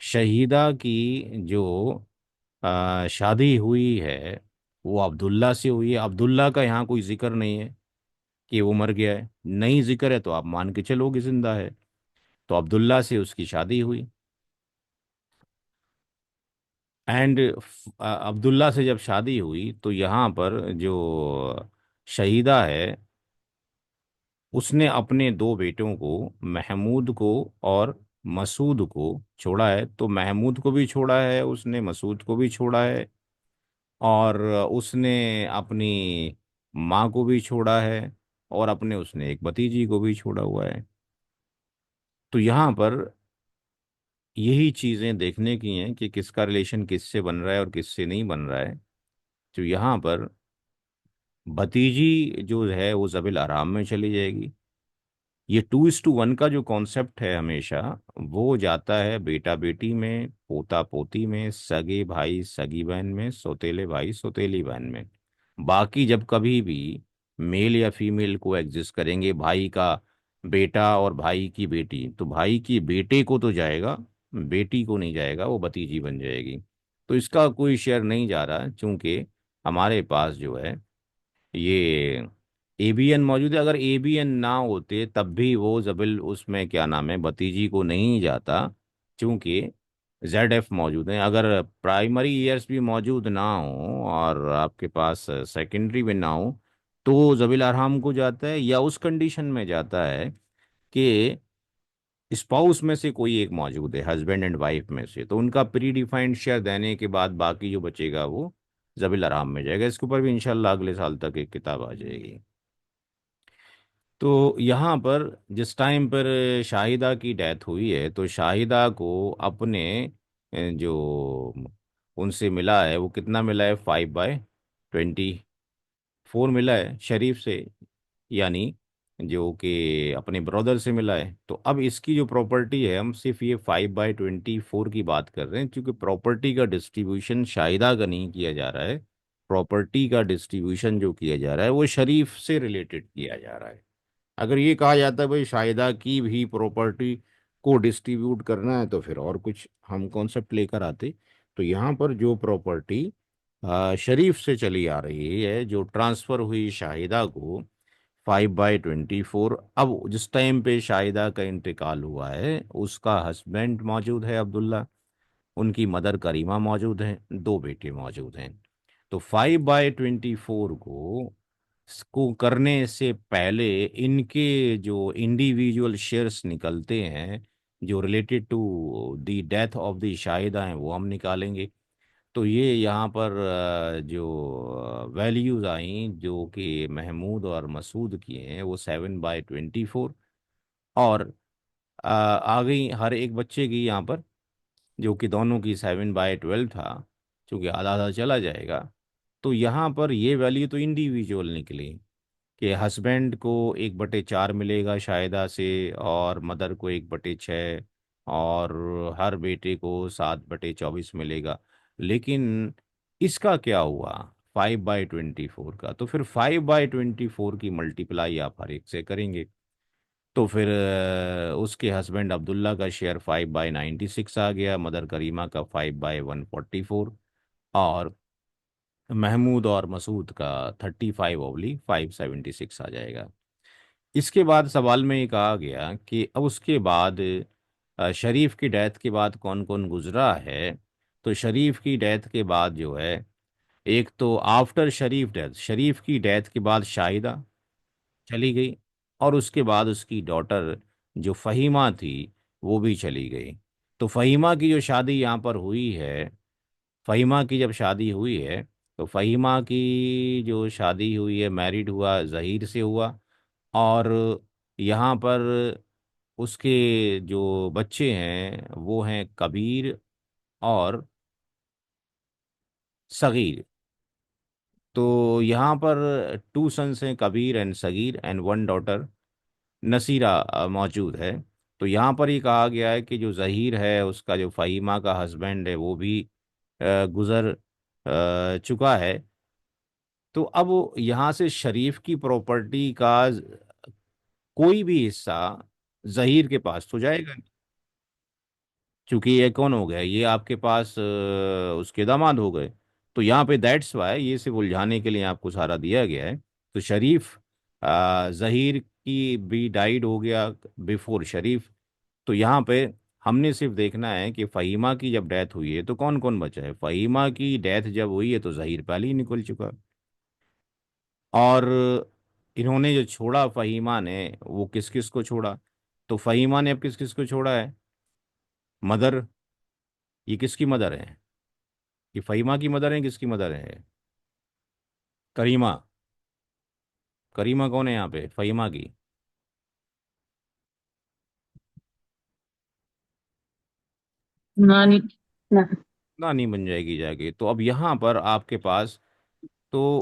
शहीदा की जो शादी हुई है वो अब्दुल्ला से हुई है। अब्दुल्ला का यहाँ कोई जिक्र नहीं है कि वो मर गया है, नहीं जिक्र है तो आप मान के चलो कि जिंदा है। तो अब्दुल्ला से उसकी शादी हुई। एंड अब्दुल्ला से जब शादी हुई तो यहाँ पर जो शहीदा है उसने अपने दो बेटों को, महमूद को और मसूद को छोड़ा है। तो महमूद को भी छोड़ा है उसने, मसूद को भी छोड़ा है, और उसने अपनी माँ को भी छोड़ा है, और अपने उसने एक भतीजी को भी छोड़ा हुआ है। तो यहाँ पर यही चीज़ें देखने की हैं कि किसका रिलेशन किससे बन रहा है और किससे नहीं बन रहा है। तो यहाँ पर भतीजी जो है वो ज़बिल आराम में चली जाएगी। ये 2:1 का जो कॉन्सेप्ट है हमेशा, वो जाता है बेटा बेटी में, पोता पोती में, सगे भाई सगी बहन में, सौतेले भाई सौतेली बहन में। बाकी जब कभी भी मेल या फीमेल को एग्जिस्ट करेंगे, भाई का बेटा और भाई की बेटी, तो भाई की बेटे को तो जाएगा, बेटी को नहीं जाएगा, वो भतीजी बन जाएगी। तो इसका कोई शेयर नहीं जा रहा, चूंकि हमारे पास जो है ये एबीएन मौजूद है। अगर एबीएन ना होते तब भी वो जबिल उसमें क्या नाम है भतीजी को नहीं जाता, क्योंकि जेड एफ मौजूद है। अगर प्राइमरी ईयर्स भी मौजूद ना हो और आपके पास सेकेंडरी में ना हो तो जबिल अरहम को जाता है, या उस कंडीशन में जाता है कि स्पाउस में से कोई एक मौजूद है, हस्बैंड एंड वाइफ में से, तो उनका प्री डिफाइंड शेयर देने के बाद बाकी जो बचेगा वो जबिल आराम में जाएगा। इसके ऊपर भी इंशाल्लाह अगले साल तक एक किताब आ जाएगी। तो यहाँ पर जिस टाइम पर शाहिदा की डेथ हुई है, तो शाहिदा को अपने जो उनसे मिला है वो कितना मिला है? 5/24 मिला है शरीफ से, यानी जो कि अपने ब्रदर से मिला है। तो अब इसकी जो प्रॉपर्टी है, हम सिर्फ ये 5/24 की बात कर रहे हैं, क्योंकि प्रॉपर्टी का डिस्ट्रीब्यूशन शाहिदा का नहीं किया जा रहा है। प्रॉपर्टी का डिस्ट्रीब्यूशन जो किया जा रहा है वो शरीफ से रिलेटेड किया जा रहा है। अगर ये कहा जाता है भाई शाहिदा की भी प्रॉपर्टी को डिस्ट्रीब्यूट करना है, तो फिर और कुछ हम कॉन्सेप्ट लेकर आते। तो यहाँ पर जो प्रॉपर्टी शरीफ से चली आ रही है, जो ट्रांसफ़र हुई शाहिदा को 5/24, अब जिस टाइम पे शाहिदा का इंतकाल हुआ है उसका हस्बैंड मौजूद है अब्दुल्ला, उनकी मदर करीमा मौजूद हैं, दो बेटे मौजूद हैं। तो 5/24 को करने से पहले इनके जो इंडिविजुअल शेयर्स निकलते हैं जो related to the death of the Shahida हैं वो हम निकालेंगे। तो ये यहाँ पर जो वैल्यूज आई जो कि महमूद और मसूद की हैं वो 7/24, और आ गई हर एक बच्चे की यहाँ पर, जो कि दोनों की 7/12 था, क्योंकि आधा आधा चला जाएगा। तो यहाँ पर ये वैल्यू तो इंडिविजुअल निकली कि हस्बैंड को 1/4 मिलेगा शाहिदा से, और मदर को 1/6, और हर बेटे को 7/24 मिलेगा। लेकिन इसका क्या हुआ 5/24 का? तो फिर 5/24 की मल्टीप्लाई आप हर एक से करेंगे, तो फिर उसके हस्बैंड अब्दुल्ला का शेयर 5/96 आ गया, मदर करीमा का 5/144, और महमूद और मसूद का 35/576 आ जाएगा। इसके बाद सवाल में ये कहा गया कि अब उसके बाद शरीफ की डेथ के बाद कौन कौन गुजरा है। तो शरीफ की डेथ के बाद जो है, एक तो आफ्टर शरीफ डेथ, शरीफ की डेथ के बाद शाहिदा चली गई, और उसके बाद उसकी डॉटर जो फ़हीमा थी वो भी चली गई। तो फ़हीमा की जो शादी यहाँ पर हुई है, फ़हीमा की जब शादी हुई है, तो फ़हीमा की जो शादी हुई है, मैरिड हुआ ज़हीर से हुआ, और यहाँ पर उसके जो बच्चे हैं वो हैं कबीर और सगीर। तो यहाँ पर टू सन्स हैं, Kabir and Sagir, and one daughter Nasira मौजूद है। तो यहाँ पर ये कहा गया है कि जो जहीर है उसका जो फ़हीमा का हस्बैंड है वो भी गुजर चुका है। तो अब यहाँ से शरीफ की प्रॉपर्टी का कोई भी हिस्सा जहीर के पास तो जाएगा नहीं, क्योंकि ये कौन हो गया, ये आपके पास उसके दामाद हो गए। तो यहाँ पे दैट्स वाई ये सिर्फ उलझाने के लिए आपको सहारा दिया गया है। तो शरीफ जहीर की भी डाइड हो गया बिफोर शरीफ। तो यहाँ पे हमने सिर्फ देखना है कि फ़हीमा की जब डेथ हुई है तो कौन कौन बचा है। फ़हीमा की डेथ जब हुई है तो जहीर पहले ही निकल चुका। और इन्होंने जो छोड़ा फ़हीमा ने, वो किस किस को छोड़ा। तो फ़हीमा ने अब किस किस को छोड़ा है, मदर। ये किसकी मदर है, ये फ़हीमा की मदर है, किसकी मदर है, करीमा। करीमा कौन है यहाँ पे, फ़हीमा की नानी ना। नानी बन जाएगी जाके। तो अब यहाँ पर आपके पास, तो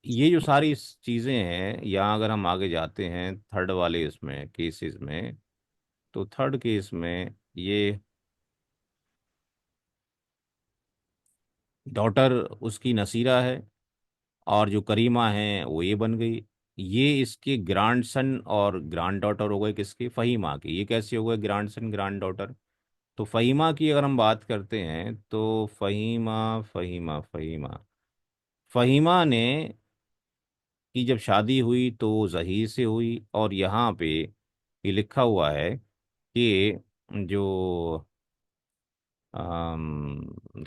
ये जो सारी चीज़ें हैं, यहाँ अगर हम आगे जाते हैं थर्ड वाले इसमें केसेस में, तो थर्ड केस में ये डॉटर उसकी नसीरा है, और जो करीमा है वो ये बन गई। ये इसके ग्रैंड सन और ग्रैंड डॉटर हो गए किसके, फ़हीमा के। ये कैसे हो गए ग्रैंड सन ग्रैंड डॉटर। तो फ़हीमा की अगर हम बात करते हैं तो फ़हीमा फ़हीमा फ़हीमा फ़हीमा ने की जब शादी हुई तो जहीर से हुई। और यहाँ पे ये लिखा हुआ है कि जो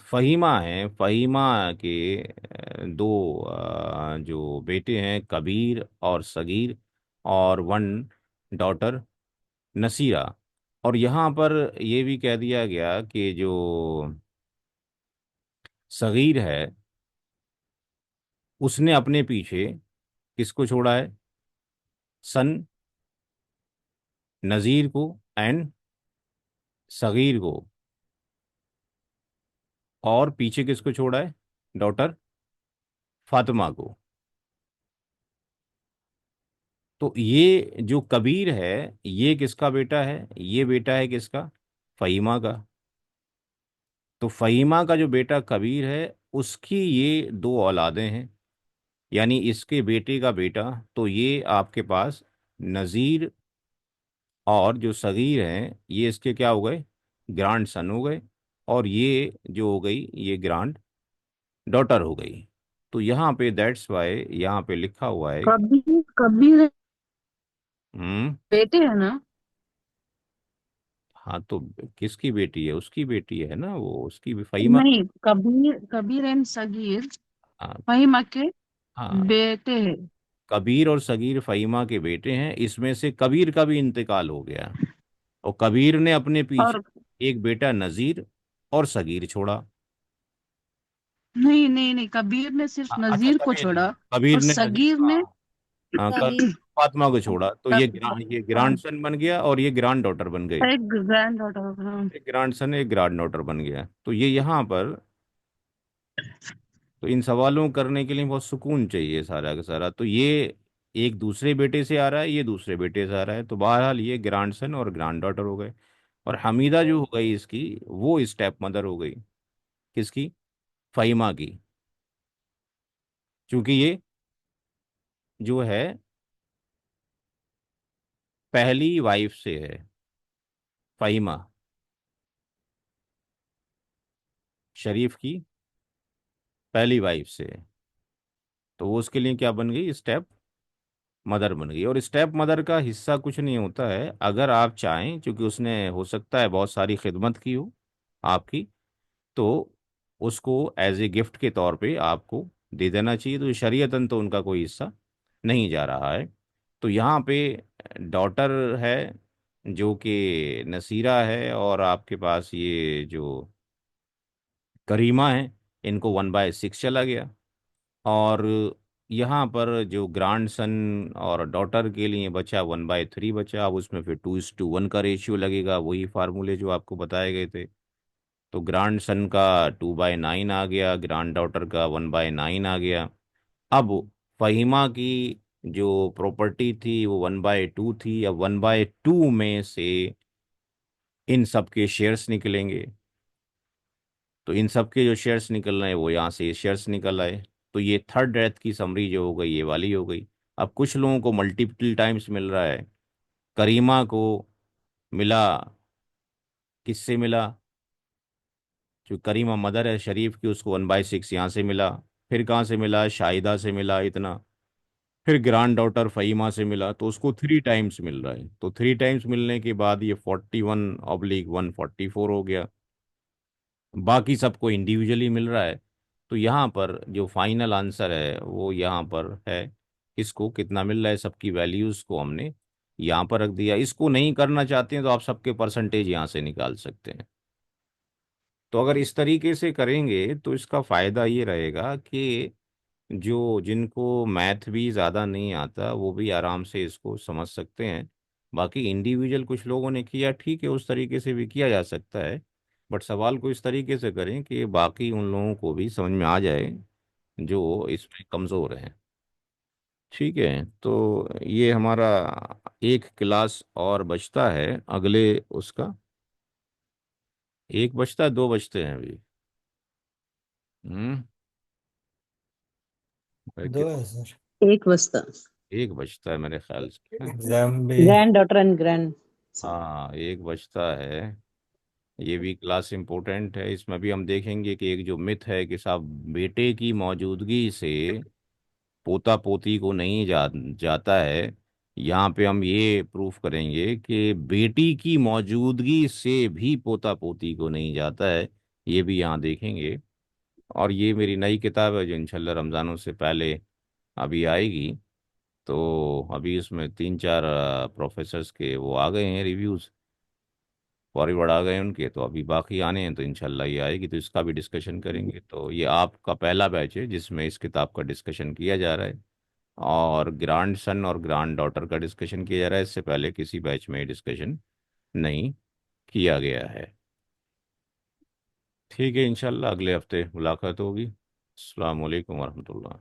फ़हीमा है, फ़हीमा के दो जो बेटे हैं कबीर और सगीर, और वन डॉटर नसीरा। और यहाँ पर ये भी कह दिया गया कि जो सगीर है उसने अपने पीछे किसको छोड़ा है, सन नज़ीर को एंड सगीर को, और पीछे किसको छोड़ा है, डॉटर फातिमा को। तो ये जो कबीर है ये किसका बेटा है, ये बेटा है किसका, फ़हीमा का। तो फ़हीमा का जो बेटा कबीर है उसकी ये दो औलादें हैं, यानी इसके बेटे का बेटा। तो ये आपके पास नज़ीर और जो सगीर हैं ये इसके क्या हो गए, ग्रांड सन हो गए। और ये जो हो गई ये ग्रांड डॉटर हो गई। तो यहाँ पे दैट्स वाई यहाँ पे लिखा हुआ है। कबीर कबीर हम्म। बेटे है ना। हाँ तो किसकी बेटी है, उसकी बेटी है ना वो, उसकी भी फ़हीमा। नहीं, कबीर कबीर एंड सगीर हाँ। फहीमा के हाँ, बेटे हैं। कबीर और सगीर फ़हीमा के बेटे हैं। इसमें से कबीर का भी इंतकाल हो गया, और कबीर ने अपने पीछे और एक बेटा नज़ीर और सगीर छोड़ा। नहीं नहीं नहीं, कबीर ने सिर्फ अच्छा, नजीर को कबीर ने, छोड़ा कबीर और ने नज़ीर, सगीर ने हाँ। हाँ, फातिमा को छोड़ा। तो ये हाँ, ग्रांड सन बन गया और ये ग्रांड डॉटर बन गई। एक ग्रैंड डॉटर। हाँ। एक ग्रांड सन एक ग्रांड डॉटर बन गया। तो ये यहाँ पर, तो इन सवालों को करने के लिए बहुत सुकून चाहिए सारा का सारा। तो ये एक दूसरे बेटे से आ रहा है, ये दूसरे बेटे से आ रहा है। तो बहरहाल ये ग्रांड सन और ग्रांड डॉटर हो गए। और हमीदा जो हो गई इसकी, वो स्टेप मदर हो गई किसकी, फ़हीमा की। क्योंकि ये जो है पहली वाइफ से है, फ़हीमा शरीफ की पहली वाइफ से है। तो वो उसके लिए क्या बन गई, स्टेप मदर बन गई। और स्टेप मदर का हिस्सा कुछ नहीं होता है, अगर आप चाहें, क्योंकि उसने हो सकता है बहुत सारी खिदमत की हो आपकी, तो उसको एज ए गिफ्ट के तौर पे आपको दे देना चाहिए। तो शरीयतन तो उनका कोई हिस्सा नहीं जा रहा है। तो यहाँ पे डॉटर है जो कि नसीरा है, और आपके पास ये जो करीमा है, इनको 1/6 चला गया। और यहाँ पर जो ग्रैंड सन और डॉटर के लिए बचा 1/3 बचा, अब उसमें फिर 2:1 का रेशियो लगेगा, वही फार्मूले जो आपको बताए गए थे। तो ग्रैंड सन का 2/9 आ गया, ग्रैंड डॉटर का 1/9 आ गया। अब फहीमा की जो प्रॉपर्टी थी वो 1/2 थी, अब 1/2 में से इन सब के शेयर्स निकलेंगे। तो इन सब के जो शेयर्स निकल रहे हैं वो यहाँ से शेयर्स निकल आए। तो ये थर्ड डेथ की समरी जो हो गई ये वाली हो गई। अब कुछ लोगों को मल्टीपल टाइम्स मिल रहा है। करीमा को मिला, किससे मिला? जो करीमा मदर है शरीफ की, उसको 1/6 यहाँ से मिला। फिर कहाँ से मिला? शाहिदा से मिला इतना। फिर ग्रैंड डॉटर फ़हीमा से मिला, तो उसको 3 टाइम्स मिल रहा है। तो 3 टाइम्स मिलने के बाद ये 41/144 हो गया। बाकी सबको इंडिविजुअली मिल रहा है। तो यहाँ पर जो फाइनल आंसर है वो यहाँ पर है। इसको कितना मिल रहा है, सबकी वैल्यूज को हमने यहाँ पर रख दिया। इसको नहीं करना चाहते हैं तो आप सबके परसेंटेज यहाँ से निकाल सकते हैं। तो अगर इस तरीके से करेंगे तो इसका फायदा ये रहेगा कि जो जिनको मैथ भी ज़्यादा नहीं आता वो भी आराम से इसको समझ सकते हैं। बाकी इंडिविजुअल कुछ लोगों ने किया, ठीक है, उस तरीके से भी किया जा सकता है। बट सवाल को इस तरीके से करें कि बाकी उन लोगों को भी समझ में आ जाए जो इसमें कमज़ोर हैं। ठीक है, तो ये हमारा एक क्लास और बचता है अगले उसका। एक बचता है, दो बचते हैं अभी? हम्म। दो है सर। एक बस्ता। एक बचता है मेरे ख्याल से। एग्जाम भी। Grand daughter and grand son. हाँ, एक बचता है। ये भी क्लास इम्पोर्टेंट है। इसमें भी हम देखेंगे कि एक जो मिथ है कि साहब बेटे की मौजूदगी से पोता पोती को नहीं जाता है, यहाँ पे हम ये प्रूफ करेंगे कि बेटी की मौजूदगी से भी पोता पोती को नहीं जाता है। ये भी यहाँ देखेंगे। और ये मेरी नई किताब है जो इंशाल्लाह रमज़ानों से पहले अभी आएगी। तो अभी उसमें 3-4 प्रोफेसर्स के वो आ गए हैं रिव्यूज़, फॉरवर्ड आ गए उनके। तो अभी बाकी आने हैं, तो इंशाल्लाह ये आएगी तो इसका भी डिस्कशन करेंगे। तो ये आपका पहला बैच है जिसमें इस किताब का डिस्कशन किया जा रहा है। और ग्रैंड सन और ग्रैंड डॉटर का डिस्कशन किया जा रहा है। इससे पहले किसी बैच में डिस्कशन नहीं किया गया है। ठीक है, इंशाल्लाह अगले हफ्ते मुलाकात होगी। अस्सलाम वालेकुम वरहमतुल्लाह।